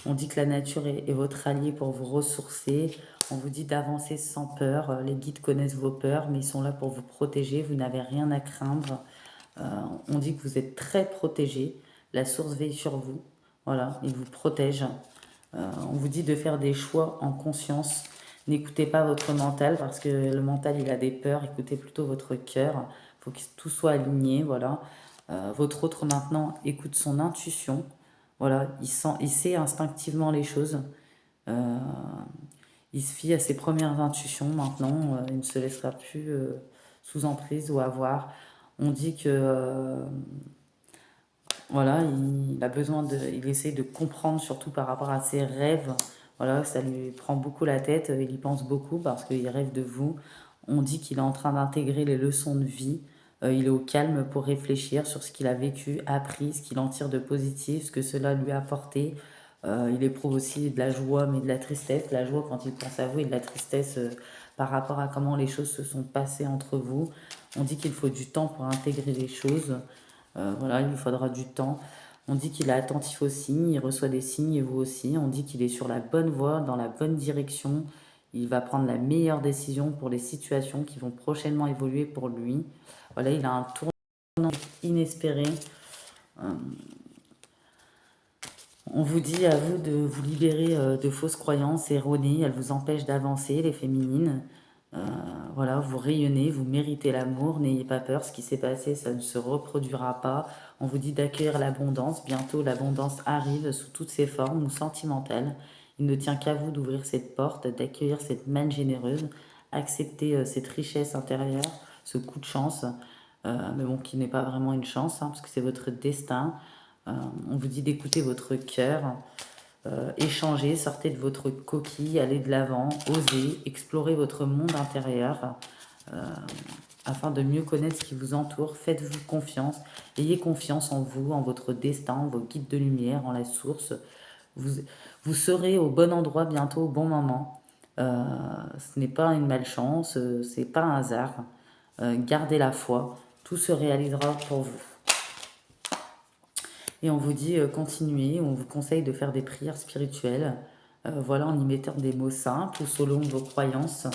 On dit que la nature est votre allié pour vous ressourcer. On vous dit d'avancer sans peur. Les guides connaissent vos peurs, mais ils sont là pour vous protéger. Vous n'avez rien à craindre. On dit que vous êtes très protégé. La source veille sur vous. Voilà, il vous protège. On vous dit de faire des choix en conscience. N'écoutez pas votre mental parce que le mental, il a des peurs. Écoutez plutôt votre cœur. Il faut que tout soit aligné, voilà. Votre autre maintenant écoute son intuition. Voilà, il sait instinctivement les choses. Euh, il se fie à ses premières intuitions maintenant. Il ne se laissera plus sous emprise ou avoir. On dit que voilà, il a besoin il essaie de comprendre surtout par rapport à ses rêves. Voilà, ça lui prend beaucoup la tête. Il y pense beaucoup parce qu'il rêve de vous. On dit qu'il est en train d'intégrer les leçons de vie. Il est au calme pour réfléchir sur ce qu'il a vécu, appris, ce qu'il en tire de positif, ce que cela lui a apporté. Il éprouve aussi de la joie, mais de la tristesse. La joie quand il pense à vous et de la tristesse par rapport à comment les choses se sont passées entre vous. On dit qu'il faut du temps pour intégrer les choses. Voilà, il lui faudra du temps. On dit qu'il est attentif aux signes, il reçoit des signes et vous aussi. On dit qu'il est sur la bonne voie, dans la bonne direction. Il va prendre la meilleure décision pour les situations qui vont prochainement évoluer pour lui. Voilà, il a un tournant inespéré. Euh, On vous dit à vous de vous libérer de fausses croyances erronées. Elles vous empêchent d'avancer, les féminines. Voilà, vous rayonnez, vous méritez l'amour. N'ayez pas peur, ce qui s'est passé, ça ne se reproduira pas. On vous dit d'accueillir l'abondance. Bientôt, l'abondance arrive sous toutes ses formes ou sentimentales. Il ne tient qu'à vous d'ouvrir cette porte, d'accueillir cette manne généreuse, accepter cette richesse intérieure, ce coup de chance, mais bon, qui n'est pas vraiment une chance, hein, parce que c'est votre destin. On vous dit d'écouter votre cœur, échanger, sortez de votre coquille, allez de l'avant, osez, explorez votre monde intérieur afin de mieux connaître ce qui vous entoure. Faites-vous confiance, ayez confiance en vous, en votre destin, en vos guides de lumière, en la source. Vous serez au bon endroit bientôt, au bon moment. Ce n'est pas une malchance, c'est pas un hasard. Gardez la foi, tout se réalisera pour vous. Et on vous dit continuez, on vous conseille de faire des prières spirituelles, voilà, en y mettant des mots simples ou selon vos croyances.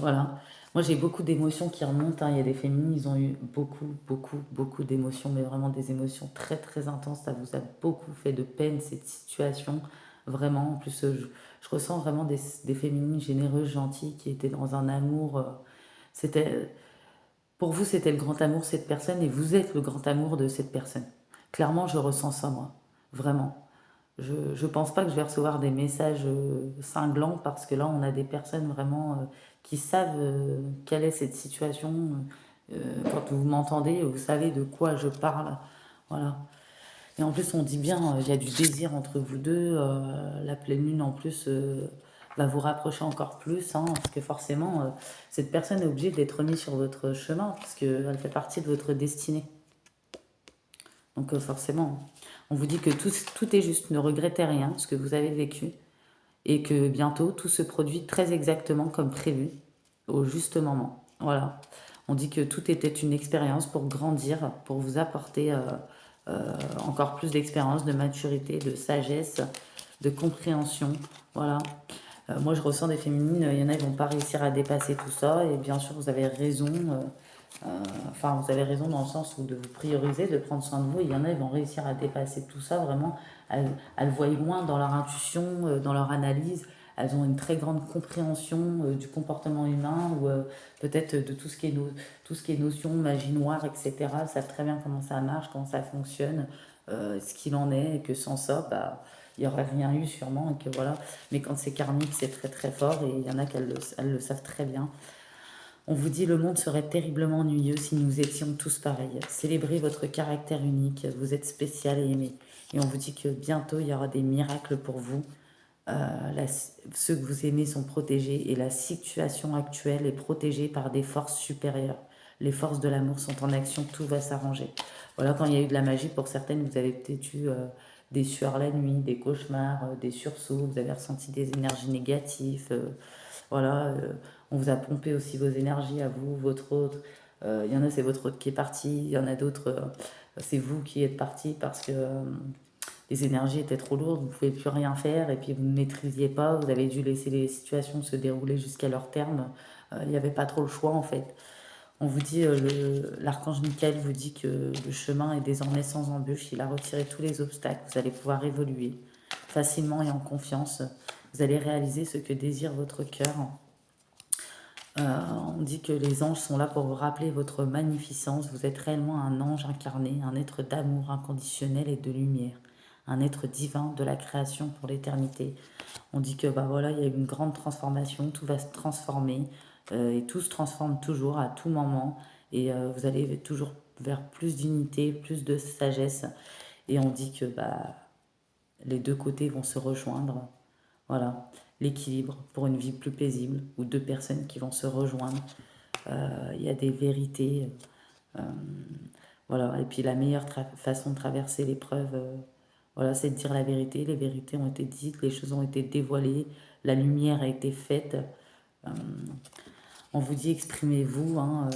Voilà, Moi, j'ai beaucoup d'émotions qui remontent, hein. Il y a des féminines, ils ont eu beaucoup d'émotions, mais vraiment des émotions très intenses. Ça vous a beaucoup fait de peine, cette situation. Vraiment. En plus, je ressens vraiment des féminines généreuses, gentilles, qui étaient dans un amour. C'était, pour vous, c'était le grand amour, cette personne, et vous êtes le grand amour de cette personne. Clairement, je ressens ça, moi. Vraiment. Je pense pas que je vais recevoir des messages cinglants parce que là, on a des personnes vraiment qui savent quelle est cette situation. Quand vous m'entendez, vous savez de quoi je parle. Voilà. Et en plus, on dit bien, il y a du désir entre vous deux. La pleine lune, en plus, va vous rapprocher encore plus, hein, parce que forcément, cette personne est obligée d'être remise sur votre chemin, parce qu'elle fait partie de votre destinée. Donc forcément, on vous dit que tout est juste, ne regrettez rien, ce que vous avez vécu, et que bientôt, tout se produit très exactement comme prévu, au juste moment. Voilà. On dit que tout était une expérience pour grandir, pour vous apporter encore plus d'expérience, de maturité, de sagesse, de compréhension. Voilà. Moi, je ressens des féminines, il y en a, ils vont pas réussir à dépasser tout ça, et bien sûr, vous avez raison. Enfin, vous avez raison dans le sens où de vous prioriser, de prendre soin de vous. Il y en a, ils vont réussir à dépasser tout ça, vraiment. Elles voient loin dans leur intuition, dans leur analyse. Elles ont une très grande compréhension du comportement humain ou peut-être de tout ce qui est notion, magie noire, etc. Elles savent très bien comment ça marche, comment ça fonctionne, ce qu'il en est, et que sans ça, bah, il n'y aurait rien eu sûrement. Et que voilà. Mais quand c'est karmique, c'est très fort et il y en a elles le savent très bien. On vous dit le monde serait terriblement ennuyeux si nous étions tous pareils. Célébrez votre caractère unique, vous êtes spécial et aimé. Et on vous dit que bientôt il y aura des miracles pour vous. Ceux que vous aimez sont protégés et la situation actuelle est protégée par des forces supérieures. Les forces de l'amour sont en action, tout va s'arranger. Voilà, quand il y a eu de la magie, pour certaines, vous avez peut-être eu des sueurs la nuit, des cauchemars, des sursauts, vous avez ressenti des énergies négatives. Voilà, on vous a pompé aussi vos énergies à vous, votre autre. Il y en a, c'est votre autre qui est parti. Il y en a d'autres, c'est vous qui êtes parti parce que les énergies étaient trop lourdes, vous ne pouvez plus rien faire et puis vous ne maîtrisiez pas. Vous avez dû laisser les situations se dérouler jusqu'à leur terme. Il n'y avait pas trop le choix en fait. On vous dit, l'archange Michael vous dit que le chemin est désormais sans embûche. Il a retiré tous les obstacles. Vous allez pouvoir évoluer facilement et en confiance. Vous allez réaliser ce que désire votre cœur. On dit que les anges sont là pour vous rappeler votre magnificence. Vous êtes réellement un ange incarné, un être d'amour inconditionnel et de lumière, un être divin de la création pour l'éternité. On dit que bah voilà, il y a une grande transformation, tout va se transformer et tout se transforme toujours à tout moment et vous allez toujours vers plus d'unité, plus de sagesse et on dit que bah les deux côtés vont se rejoindre. Voilà, l'équilibre pour une vie plus paisible ou deux personnes qui vont se rejoindre. Il y a des vérités. euh, voilà, et puis la meilleure façon de traverser l'épreuve, voilà, c'est de dire la vérité. Les vérités ont été dites, les choses ont été dévoilées, la lumière a été faite. Euh, on vous dit exprimez-vous hein,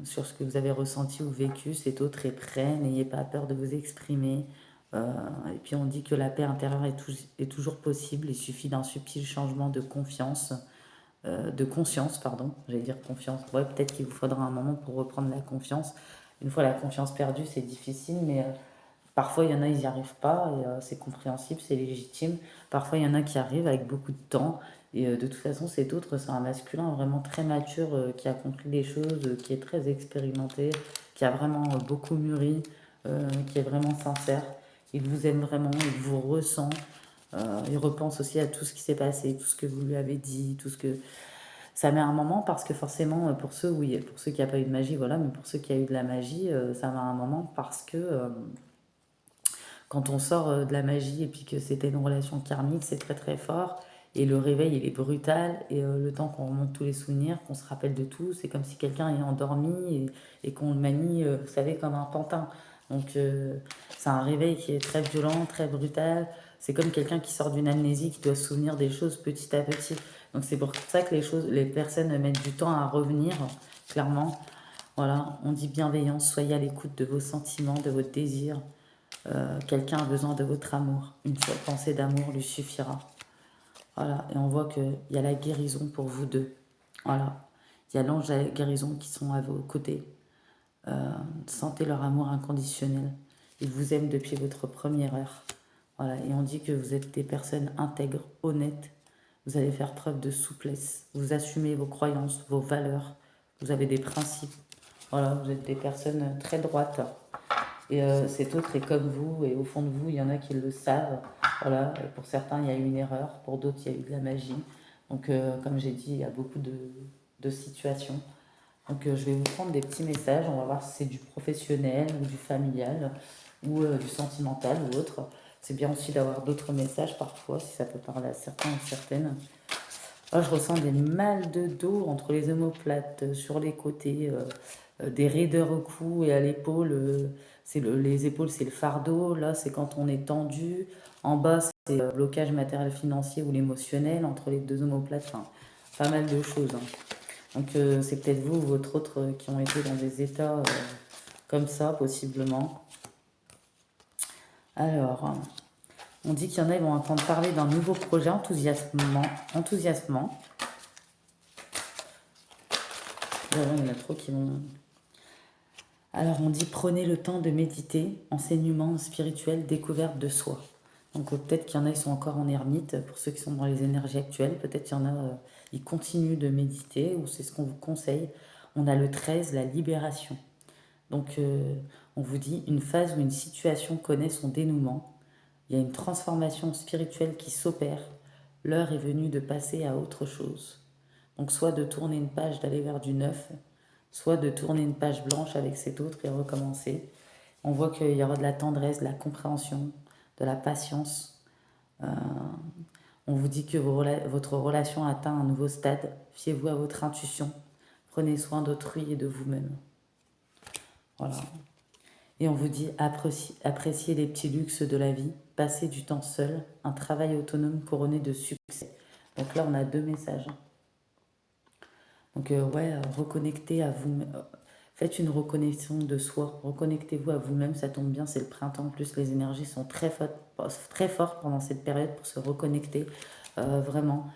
sur ce que vous avez ressenti ou vécu. Cet autre est prêt, n'ayez pas peur de vous exprimer. Et puis on dit que la paix intérieure est toujours possible. Il suffit d'un subtil changement de confiance, de conscience, pardon. J'allais dire confiance. Ouais, peut-être qu'il vous faudra un moment pour reprendre la confiance. Une fois la confiance perdue, c'est difficile, mais parfois il y en a, ils n'y arrivent pas, et c'est compréhensible, c'est légitime. Parfois il y en a qui arrivent avec beaucoup de temps, et de toute façon cet autre, c'est un masculin vraiment très mature, qui a compris les choses, qui est très expérimenté, qui a vraiment beaucoup mûri, qui est vraiment sincère. Il vous aime vraiment, il vous ressent, il repense aussi à tout ce qui s'est passé, tout ce que vous lui avez dit, tout ce que... Ça met un moment parce que forcément, pour ceux, oui, pour ceux qui n'ont pas eu de magie, voilà, mais pour ceux qui ont eu de la magie, ça met un moment parce que quand on sort de la magie et puis que c'était une relation karmique, c'est très fort. Et le réveil, il est brutal. Et le temps qu'on remonte tous les souvenirs, qu'on se rappelle de tout, c'est comme si quelqu'un est endormi et qu'on le manie, vous savez, comme un pantin. Donc c'est un réveil qui est très violent, très brutal. C'est comme quelqu'un qui sort d'une amnésie, qui doit se souvenir des choses petit à petit. Donc c'est pour ça que les personnes mettent du temps à revenir, clairement. Voilà, on dit bienveillance, soyez à l'écoute de vos sentiments, de vos désirs. Quelqu'un a besoin de votre amour. Une seule pensée d'amour lui suffira. Voilà, et on voit qu'il y a la guérison pour vous deux. Voilà, Il y a l'ange de la guérison qui sont à vos côtés. Sentez leur amour inconditionnel. Ils vous aiment depuis votre première heure. Voilà. Et on dit que vous êtes des personnes intègres, honnêtes. Vous allez faire preuve de souplesse. Vous assumez vos croyances, vos valeurs. Vous avez des principes. Voilà, vous êtes des personnes très droites. Et cet autre est comme vous, et au fond de vous, il y en a qui le savent. Voilà, et pour certains, il y a eu une erreur, pour d'autres, il y a eu de la magie. Donc, comme j'ai dit, il y a beaucoup de situations. Donc, je vais vous prendre des petits messages. On va voir si c'est du professionnel ou du familial ou du sentimental ou autre. C'est bien aussi d'avoir d'autres messages parfois, si ça peut parler à certains ou certaines. Oh, je ressens des mal de dos entre les omoplates, sur les côtés, des raideurs au cou et à l'épaule. Les épaules, c'est le fardeau. Là, c'est quand on est tendu. En bas, c'est blocage matériel financier ou l'émotionnel entre les deux omoplates. Enfin, pas mal de choses, hein. Donc, c'est peut-être vous ou votre autre qui ont été dans des états comme ça, possiblement. Alors, on dit qu'il y en a, ils vont entendre parler d'un nouveau projet enthousiasmant. Il y en a trop qui vont... Alors, on dit prenez le temps de méditer, enseignement spirituel, découverte de soi. Donc, peut-être qu'il y en a, ils sont encore en ermite, pour ceux qui sont dans les énergies actuelles. Peut-être qu'il y en a, ils continuent de méditer, ou c'est ce qu'on vous conseille. On a le 13, la libération. Donc, on vous dit une phase où une situation connaît son dénouement. Il y a une transformation spirituelle qui s'opère. L'heure est venue de passer à autre chose. Donc, soit de tourner une page, d'aller vers du neuf, soit de tourner une page blanche avec cet autre et recommencer. On voit qu'il y aura de la tendresse, de la compréhension, de la patience. On vous dit que votre relation atteint un nouveau stade. Fiez-vous à votre intuition. Prenez soin d'autrui et de vous-même. Voilà. Et on vous dit appréciez les petits luxes de la vie, passez du temps seul, un travail autonome couronné de succès. Donc là, on a deux messages. Donc reconnectez à vous. Faites une reconnexion de soi. Reconnectez-vous à vous-même. Ça tombe bien, c'est le printemps. En plus, les énergies sont très fortes pendant cette période pour se reconnecter. Vraiment.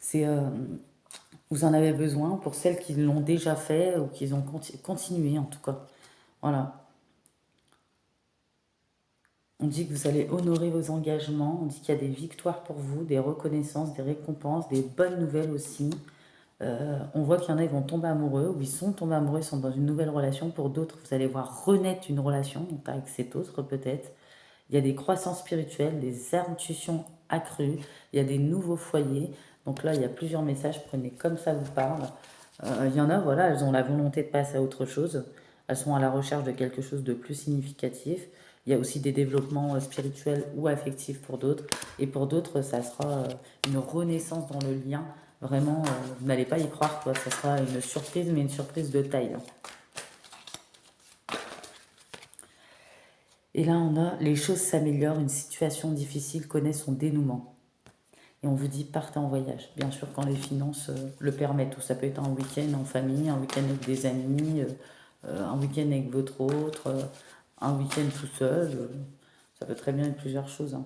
C'est, vous en avez besoin pour celles qui l'ont déjà fait ou qui ont continué en tout cas. Voilà. On dit que vous allez honorer vos engagements. On dit qu'il y a des victoires pour vous, des reconnaissances, des récompenses, des bonnes nouvelles aussi. On voit qu'il y en a, ils vont tomber amoureux, ou ils sont tombés amoureux, ils sont dans une nouvelle relation. Pour d'autres, vous allez voir renaître une relation, donc avec cet autre peut-être. Il y a des croissances spirituelles, des intuitions accrues, il y a des nouveaux foyers. Donc là, il y a plusieurs messages, prenez comme ça vous parle. Il y en a, voilà, elles ont la volonté de passer à autre chose. Elles sont à la recherche de quelque chose de plus significatif. Il y a aussi des développements spirituels ou affectifs pour d'autres. Et pour d'autres, ça sera une renaissance dans le lien. Vraiment, vous n'allez pas y croire, quoi. Ça sera une surprise, mais une surprise de taille. Et là, on a les choses s'améliorent, une situation difficile connaît son dénouement. Et on vous dit partez en voyage. Bien sûr, quand les finances le permettent. Ou ça peut être un week-end en famille, un week-end avec des amis, un week-end avec votre autre, un week-end tout seul. Ça peut très bien être plusieurs choses, hein.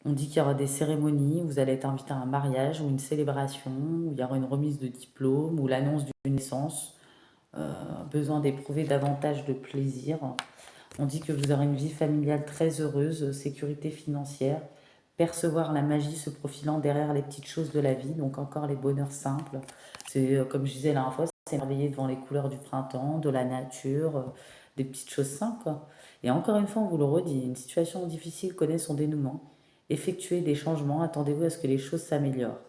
On dit qu'il y aura des cérémonies, où vous allez être invité à un mariage ou une célébration, où il y aura une remise de diplôme ou l'annonce d'une naissance. Besoin d'éprouver davantage de plaisir. On dit que vous aurez une vie familiale très heureuse, sécurité financière, percevoir la magie se profilant derrière les petites choses de la vie, donc encore les bonheurs simples. C'est comme je disais la dernière fois, c'est émerveiller devant les couleurs du printemps, de la nature, des petites choses simples, quoi. Et encore une fois, on vous le redit, une situation difficile connaît son dénouement. Effectuez des changements, attendez-vous à ce que les choses s'améliorent.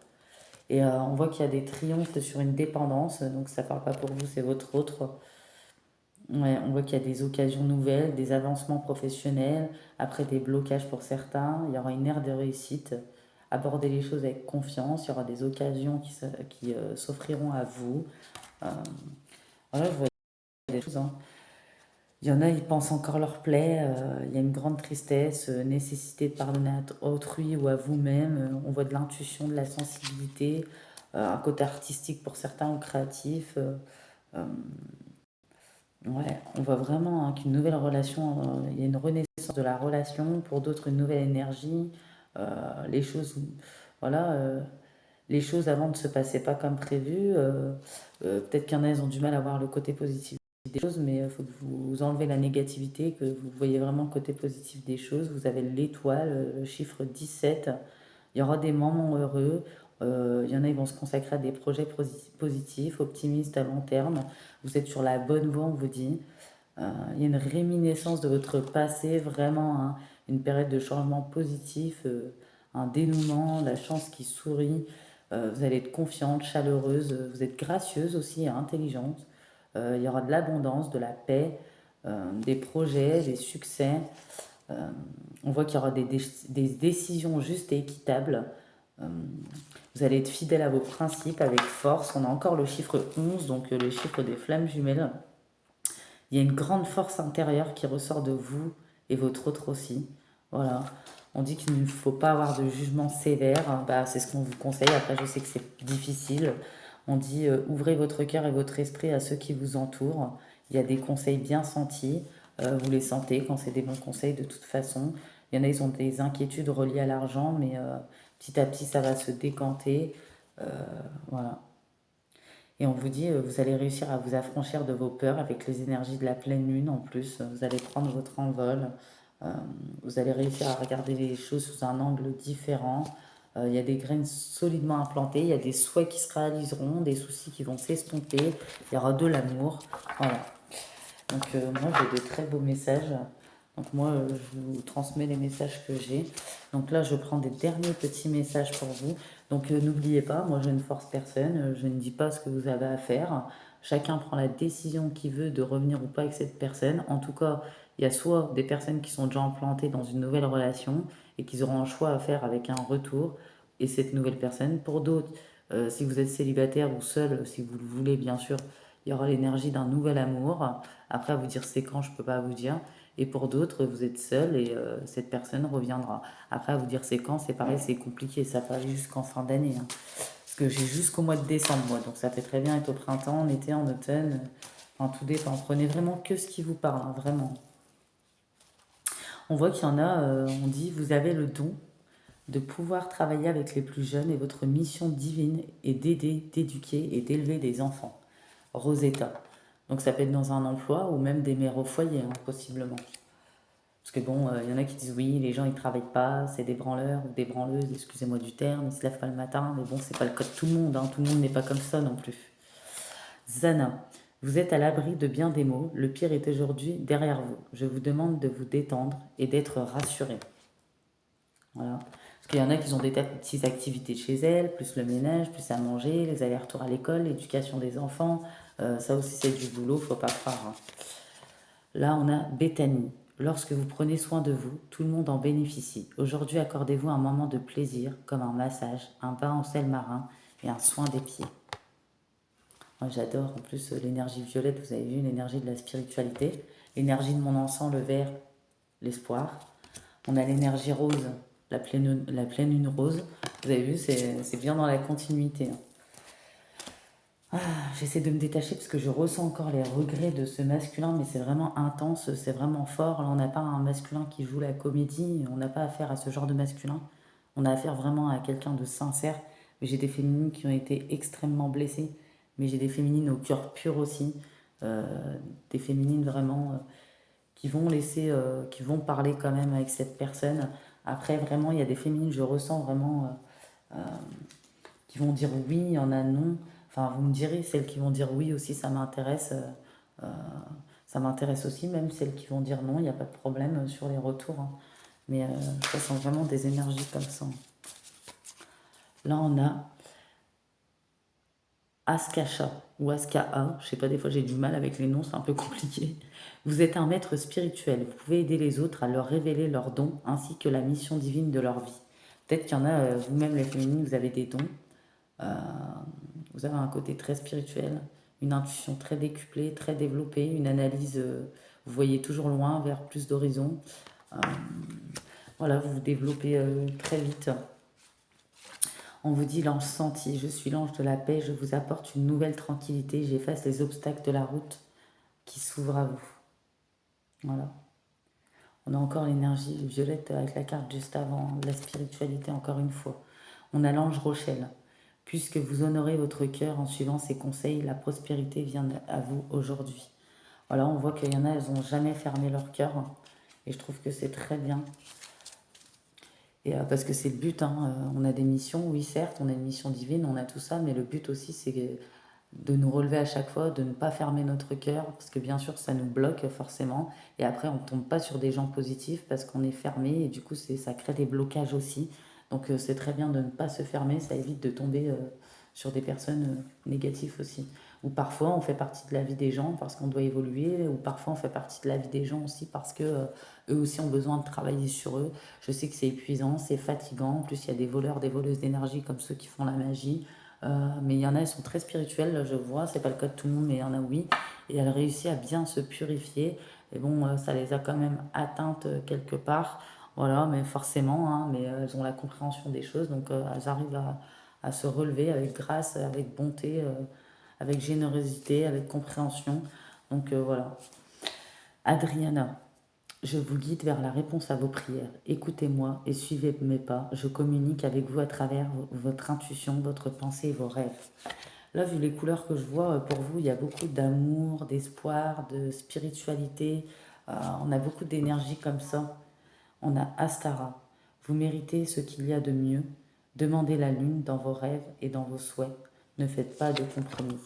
Et on voit qu'il y a des triomphes sur une dépendance, donc ça ne parle pas pour vous, c'est votre autre. Ouais, on voit qu'il y a des occasions nouvelles, des avancements professionnels, après des blocages pour certains, il y aura une ère de réussite. Abordez les choses avec confiance, il y aura des occasions qui s'offriront à vous. Euh, voilà, je vois des choses, hein. Il y en a, ils pensent encore leur plaie, il y a une grande tristesse, nécessité de pardonner à autrui ou à vous-même. On voit de l'intuition, de la sensibilité, un côté artistique pour certains ou créatif. Euh, Ouais, on voit vraiment hein, qu'une nouvelle relation, il y a une renaissance de la relation, pour d'autres une nouvelle énergie, les choses, voilà, les choses avant ne se passaient pas comme prévu. Peut-être qu'il y en a, ils ont du mal à voir le côté positif des choses, mais il faut que vous enlevez la négativité, que vous voyez vraiment le côté positif des choses. Vous avez l'étoile, le chiffre 17. Il y aura des moments heureux. Il y en a, ils vont se consacrer à des projets positifs, optimistes à long terme. Vous êtes sur la bonne voie, on vous dit. Il y a une réminiscence de votre passé, vraiment hein, une période de changement positif, un dénouement, la chance qui sourit. Vous allez être confiante, chaleureuse, vous êtes gracieuse aussi et intelligente. Il y aura de l'abondance, de la paix, des projets, des succès. Euh, on voit qu'il y aura des décisions justes et équitables. Euh, vous allez être fidèle à vos principes avec force. On a encore le chiffre 11, donc le chiffre des flammes jumelles. Il y a une grande force intérieure qui ressort de vous et votre autre aussi. Voilà. On dit qu'il ne faut pas avoir de jugement sévère. Bah, c'est ce qu'on vous conseille. Après, je sais que c'est difficile. On dit ouvrez votre cœur et votre esprit à ceux qui vous entourent. Il y a des conseils bien sentis. Vous les sentez quand c'est des bons conseils de toute façon. Il y en a, ils ont des inquiétudes reliées à l'argent, mais petit à petit, ça va se décanter. Euh, voilà. Et on vous dit, vous allez réussir à vous affranchir de vos peurs avec les énergies de la pleine lune en plus. Vous allez prendre votre envol. Euh, vous allez réussir à regarder les choses sous un angle différent. Il y a des graines solidement implantées. Il y a des souhaits qui se réaliseront, des soucis qui vont s'estomper. Il y aura de l'amour. Voilà. Donc moi j'ai de très beaux messages. Donc moi je vous transmets les messages que j'ai. Donc là je prends des derniers petits messages pour vous. Donc n'oubliez pas, moi je ne force personne, je ne dis pas ce que vous avez à faire. Chacun prend la décision qu'il veut de revenir ou pas avec cette personne. En tout cas, il y a soit des personnes qui sont déjà implantées dans une nouvelle relation et qui auront un choix à faire avec un retour et cette nouvelle personne. Pour d'autres, si vous êtes célibataire ou seul, si vous le voulez bien sûr, il y aura l'énergie d'un nouvel amour. Après, à vous dire c'est quand, je ne peux pas vous dire. Et pour d'autres, vous êtes seul et cette personne reviendra. Après, à vous dire c'est quand, c'est pareil, c'est compliqué. Ça va jusqu'en fin d'année, hein. Parce que j'ai jusqu'au mois de décembre, moi. Donc ça fait très bien être au printemps, en été, en automne. Enfin, tout dépend. Prenez vraiment que ce qui vous parle, hein, vraiment. On voit qu'il y en a, on dit, vous avez le don de pouvoir travailler avec les plus jeunes et votre mission divine est d'aider, d'éduquer et d'élever des enfants. Rosetta. Donc ça peut être dans un emploi ou même des mères au foyer, hein, possiblement. Parce que bon, il y en a qui disent oui, les gens ils travaillent pas, c'est des branleurs ou des branleuses, excusez-moi du terme, ils se lèvent pas le matin, mais bon, c'est pas le cas de tout le monde, hein, tout le monde n'est pas comme ça non plus. Zana, vous êtes à l'abri de bien des maux, le pire est aujourd'hui derrière vous. Je vous demande de vous détendre et d'être rassuré. Voilà. Parce qu'il y en a qui ont des petites activités chez elles, plus le ménage, plus à manger, les allers-retours à l'école, l'éducation des enfants. Ça aussi, c'est du boulot, faut pas croire, hein. Là, on a Bethany. Lorsque vous prenez soin de vous, tout le monde en bénéficie. Aujourd'hui, accordez-vous un moment de plaisir, comme un massage, un bain en sel marin et un soin des pieds. Moi, j'adore en plus l'énergie violette, vous avez vu, l'énergie de la spiritualité, l'énergie de mon encens, le vert, l'espoir. On a l'énergie rose, la pleine lune rose. Vous avez vu, c'est bien dans la continuité, hein. Ah, j'essaie de me détacher parce que je ressens encore les regrets de ce masculin, mais c'est vraiment intense, c'est vraiment fort. Là, on n'a pas un masculin qui joue la comédie, on n'a pas affaire à ce genre de masculin. On a affaire vraiment à quelqu'un de sincère. Mais j'ai des féminines qui ont été extrêmement blessées, mais j'ai des féminines au cœur pur aussi. Euh, des féminines vraiment qui vont laisser, qui vont parler quand même avec cette personne. Après, vraiment, il y a des féminines, je ressens vraiment qui vont dire oui, il y en a non. Enfin, vous me direz, celles qui vont dire oui aussi, ça m'intéresse. Euh, Ça m'intéresse aussi, même celles qui vont dire non, il n'y a pas de problème sur les retours, hein. Mais je ressens vraiment des énergies comme ça. Là, on a Askasha ou Askaha. Je sais pas, des fois j'ai du mal avec les noms, c'est un peu compliqué. Vous êtes un maître spirituel. Vous pouvez aider les autres à leur révéler leurs dons ainsi que la mission divine de leur vie. Peut-être qu'il y en a, vous-même les féminines, vous avez des dons. Euh, Vous avez un côté très spirituel, une intuition très décuplée, très développée, une analyse, vous voyez toujours loin, vers plus d'horizons. Euh, voilà, vous vous développez très vite. On vous dit l'ange senti, je suis l'ange de la paix, je vous apporte une nouvelle tranquillité, j'efface les obstacles de la route qui s'ouvrent à vous. Voilà. On a encore l'énergie violette avec la carte juste avant, la spiritualité encore une fois. On a l'ange Rochelle. Puisque vous honorez votre cœur en suivant ces conseils, la prospérité vient à vous aujourd'hui. Voilà, on voit qu'il y en a, elles n'ont jamais fermé leur cœur. Et je trouve que c'est très bien. Et parce que c'est le but, hein, on a des missions, oui certes, on a une mission divine, on a tout ça, mais le but aussi c'est de nous relever à chaque fois, de ne pas fermer notre cœur, parce que bien sûr ça nous bloque forcément, et après on ne tombe pas sur des gens positifs parce qu'on est fermé, et du coup ça crée des blocages aussi. Donc c'est très bien de ne pas se fermer, ça évite de tomber sur des personnes négatives aussi. Ou parfois on fait partie de la vie des gens parce qu'on doit évoluer, ou parfois on fait partie de la vie des gens aussi parce que eux aussi ont besoin de travailler sur eux. Je sais que c'est épuisant, c'est fatigant, en plus il y a des voleurs, des voleuses d'énergie comme ceux qui font la magie. Mais il y en a, elles sont très spirituelles, je vois, c'est pas le cas de tout le monde, mais il y en a oui. Et elles réussissent à bien se purifier. Et bon, ça les a quand même atteintes quelque part. Voilà, mais forcément, hein, mais elles ont la compréhension des choses, donc elles arrivent à se relever avec grâce, avec bonté, avec générosité, avec compréhension. Donc voilà. Adriana, je vous guide vers la réponse à vos prières. Écoutez-moi et suivez mes pas. Je communique avec vous à travers votre intuition, votre pensée et vos rêves. Là, vu les couleurs que je vois, pour vous, il y a beaucoup d'amour, d'espoir, de spiritualité. On a beaucoup d'énergie comme ça. On a Astara. Vous méritez ce qu'il y a de mieux. Demandez la lune dans vos rêves et dans vos souhaits. Ne faites pas de compromis.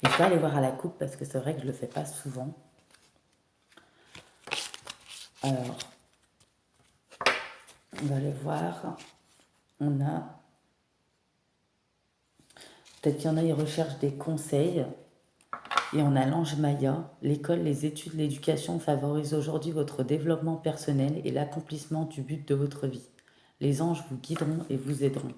Et je vais aller voir à la coupe parce que c'est vrai que je ne le fais pas souvent. Alors, on va aller voir. On a... Peut-être qu'il y en a, ils recherchent des conseils. Et on a l'ange Maya. L'école, les études, l'éducation favorisent aujourd'hui votre développement personnel et l'accomplissement du but de votre vie. Les anges vous guideront et vous aideront.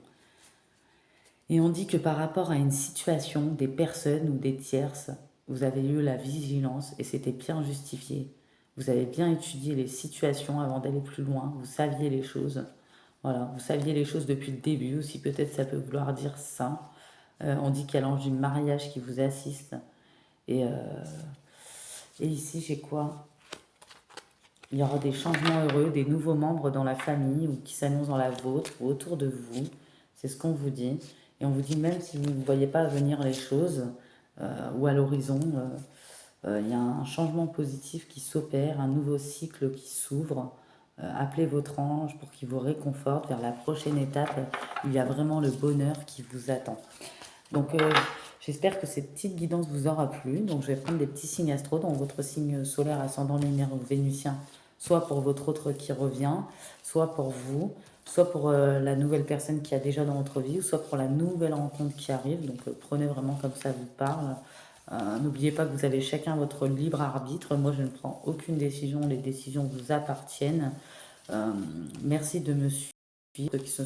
Et on dit que par rapport à une situation, des personnes ou des tierces, vous avez eu la vigilance et c'était bien justifié. Vous avez bien étudié les situations avant d'aller plus loin. Vous saviez les choses. Voilà, vous saviez les choses depuis le début aussi. Peut-être ça peut vouloir dire ça. On dit qu'il y a l'ange du mariage qui vous assiste. Et, et ici, j'ai quoi? Il y aura des changements heureux, des nouveaux membres dans la famille ou qui s'annoncent dans la vôtre ou autour de vous. C'est ce qu'on vous dit. Et on vous dit même si vous ne voyez pas venir les choses ou à l'horizon, il y a un changement positif qui s'opère, un nouveau cycle qui s'ouvre. Appelez votre ange pour qu'il vous réconforte vers la prochaine étape où il y a vraiment le bonheur qui vous attend. Donc j'espère que cette petite guidance vous aura plu. Donc je vais prendre des petits signes astro dans votre signe solaire, ascendant, lunaire ou vénusien, soit pour votre autre qui revient, soit pour vous, soit pour la nouvelle personne qui a déjà dans votre vie, ou soit pour la nouvelle rencontre qui arrive. Donc prenez vraiment comme ça vous parle. N'oubliez pas que vous avez chacun votre libre arbitre. Moi, je ne prends aucune décision. Les décisions vous appartiennent. Merci de me suivre, ceux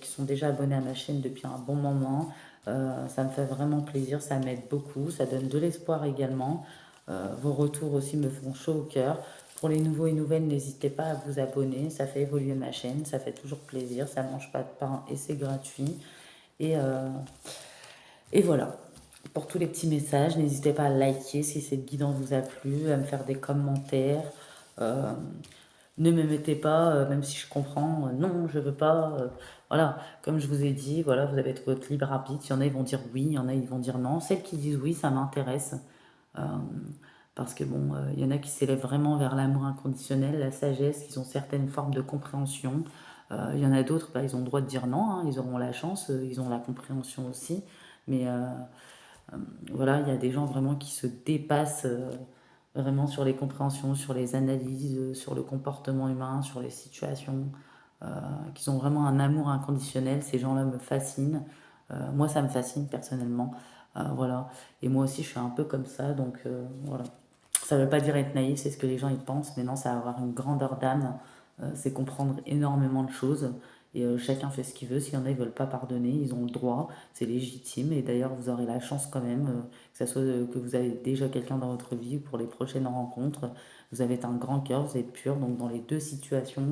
qui sont déjà abonnés à ma chaîne depuis un bon moment. Ça me fait vraiment plaisir, ça m'aide beaucoup, ça donne de l'espoir également. Vos retours aussi me font chaud au cœur. Pour les nouveaux et nouvelles, n'hésitez pas à vous abonner, ça fait évoluer ma chaîne, ça fait toujours plaisir, ça ne mange pas de pain et c'est gratuit. Et, euh, et voilà. Pour tous les petits messages, n'hésitez pas à liker si cette guidance vous a plu, à me faire des commentaires. Euh, ne me mettez pas, même si je comprends, non, je veux pas. Voilà, comme je vous ai dit, voilà, vous avez votre libre arbitre. Il y en a, ils vont dire oui, il y en a, ils vont dire non. Celles qui disent oui, ça m'intéresse. Euh, parce que bon, il y en a qui s'élèvent vraiment vers l'amour inconditionnel, la sagesse, ils ont certaines formes de compréhension. Il y en a d'autres, bah, ils ont le droit de dire non, hein, ils auront la chance, ils ont la compréhension aussi. Mais voilà, il y a des gens vraiment qui se dépassent vraiment sur les compréhensions, sur les analyses, sur le comportement humain, sur les situations, euh, qui ont vraiment un amour inconditionnel. Ces gens-là me fascinent. Moi, ça me fascine personnellement. Voilà. Et moi aussi, je suis un peu comme ça. Donc voilà. Ça ne veut pas dire être naïf, c'est ce que les gens y pensent, mais non, ça va avoir une grandeur d'âme, c'est comprendre énormément de choses. Et chacun fait ce qu'il veut. S'il y en a, ils ne veulent pas pardonner, ils ont le droit, c'est légitime. Et d'ailleurs, vous aurez la chance quand même, que ça soit que vous avez déjà quelqu'un dans votre vie ou pour les prochaines rencontres. Vous avez un grand cœur, vous êtes pur. Donc dans les deux situations,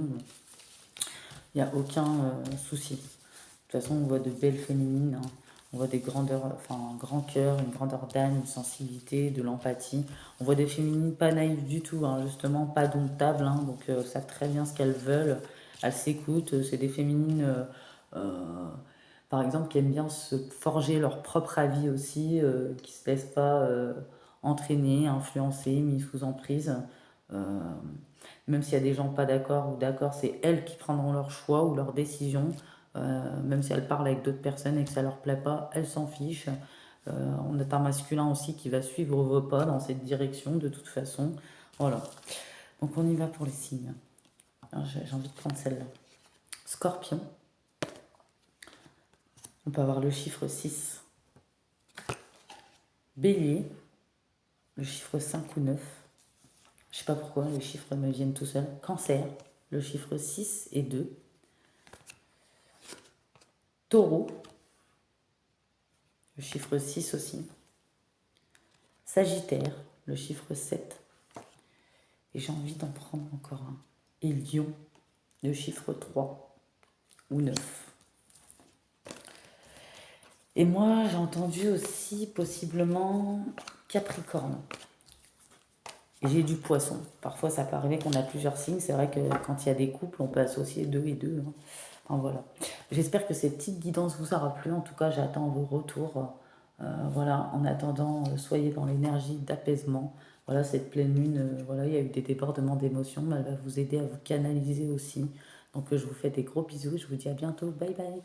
il n'y a aucun souci. De toute façon, on voit de belles féminines, hein. On voit des grandeurs, enfin un grand cœur, une grandeur d'âme, une sensibilité, de l'empathie. On voit des féminines pas naïves du tout, hein, justement, pas domptables, hein, donc savent très bien ce qu'elles veulent. Elles s'écoutent. C'est des féminines par exemple, qui aiment bien se forger leur propre avis aussi, qui ne se laissent pas entraîner, influencer, mis sous emprise. Euh, Même s'il y a des gens pas d'accord ou d'accord, c'est elles qui prendront leur choix ou leur décision. Même si elles parlent avec d'autres personnes et que ça leur plaît pas, elles s'en fichent. On a un masculin aussi qui va suivre vos pas dans cette direction de toute façon. Voilà. Donc on y va pour les signes. J'ai envie de prendre celle-là. Scorpion. On peut avoir le chiffre 6. Bélier. Le chiffre 5 ou 9. Je sais pas pourquoi, les chiffres me viennent tout seuls. Cancer. Le chiffre 6 et 2. Taureau. Le chiffre 6 aussi. Sagittaire. Le chiffre 7. Et j'ai envie d'en prendre encore un. Et Lion. Le chiffre 3 ou 9. Et moi, j'ai entendu aussi possiblement Capricorne. Et j'ai du Poisson. Parfois, ça peut arriver qu'on a plusieurs signes. C'est vrai que quand il y a des couples, on peut associer 2 et 2. Hein. Enfin, voilà. J'espère que ces petites guidances vous aura plu. En tout cas, j'attends vos retours. Voilà. En attendant, soyez dans l'énergie d'apaisement. Voilà, cette pleine lune, voilà, il y a eu des débordements d'émotions, mais elle va vous aider à vous canaliser aussi. Donc, je vous fais des gros bisous. Je vous dis à bientôt. Bye bye.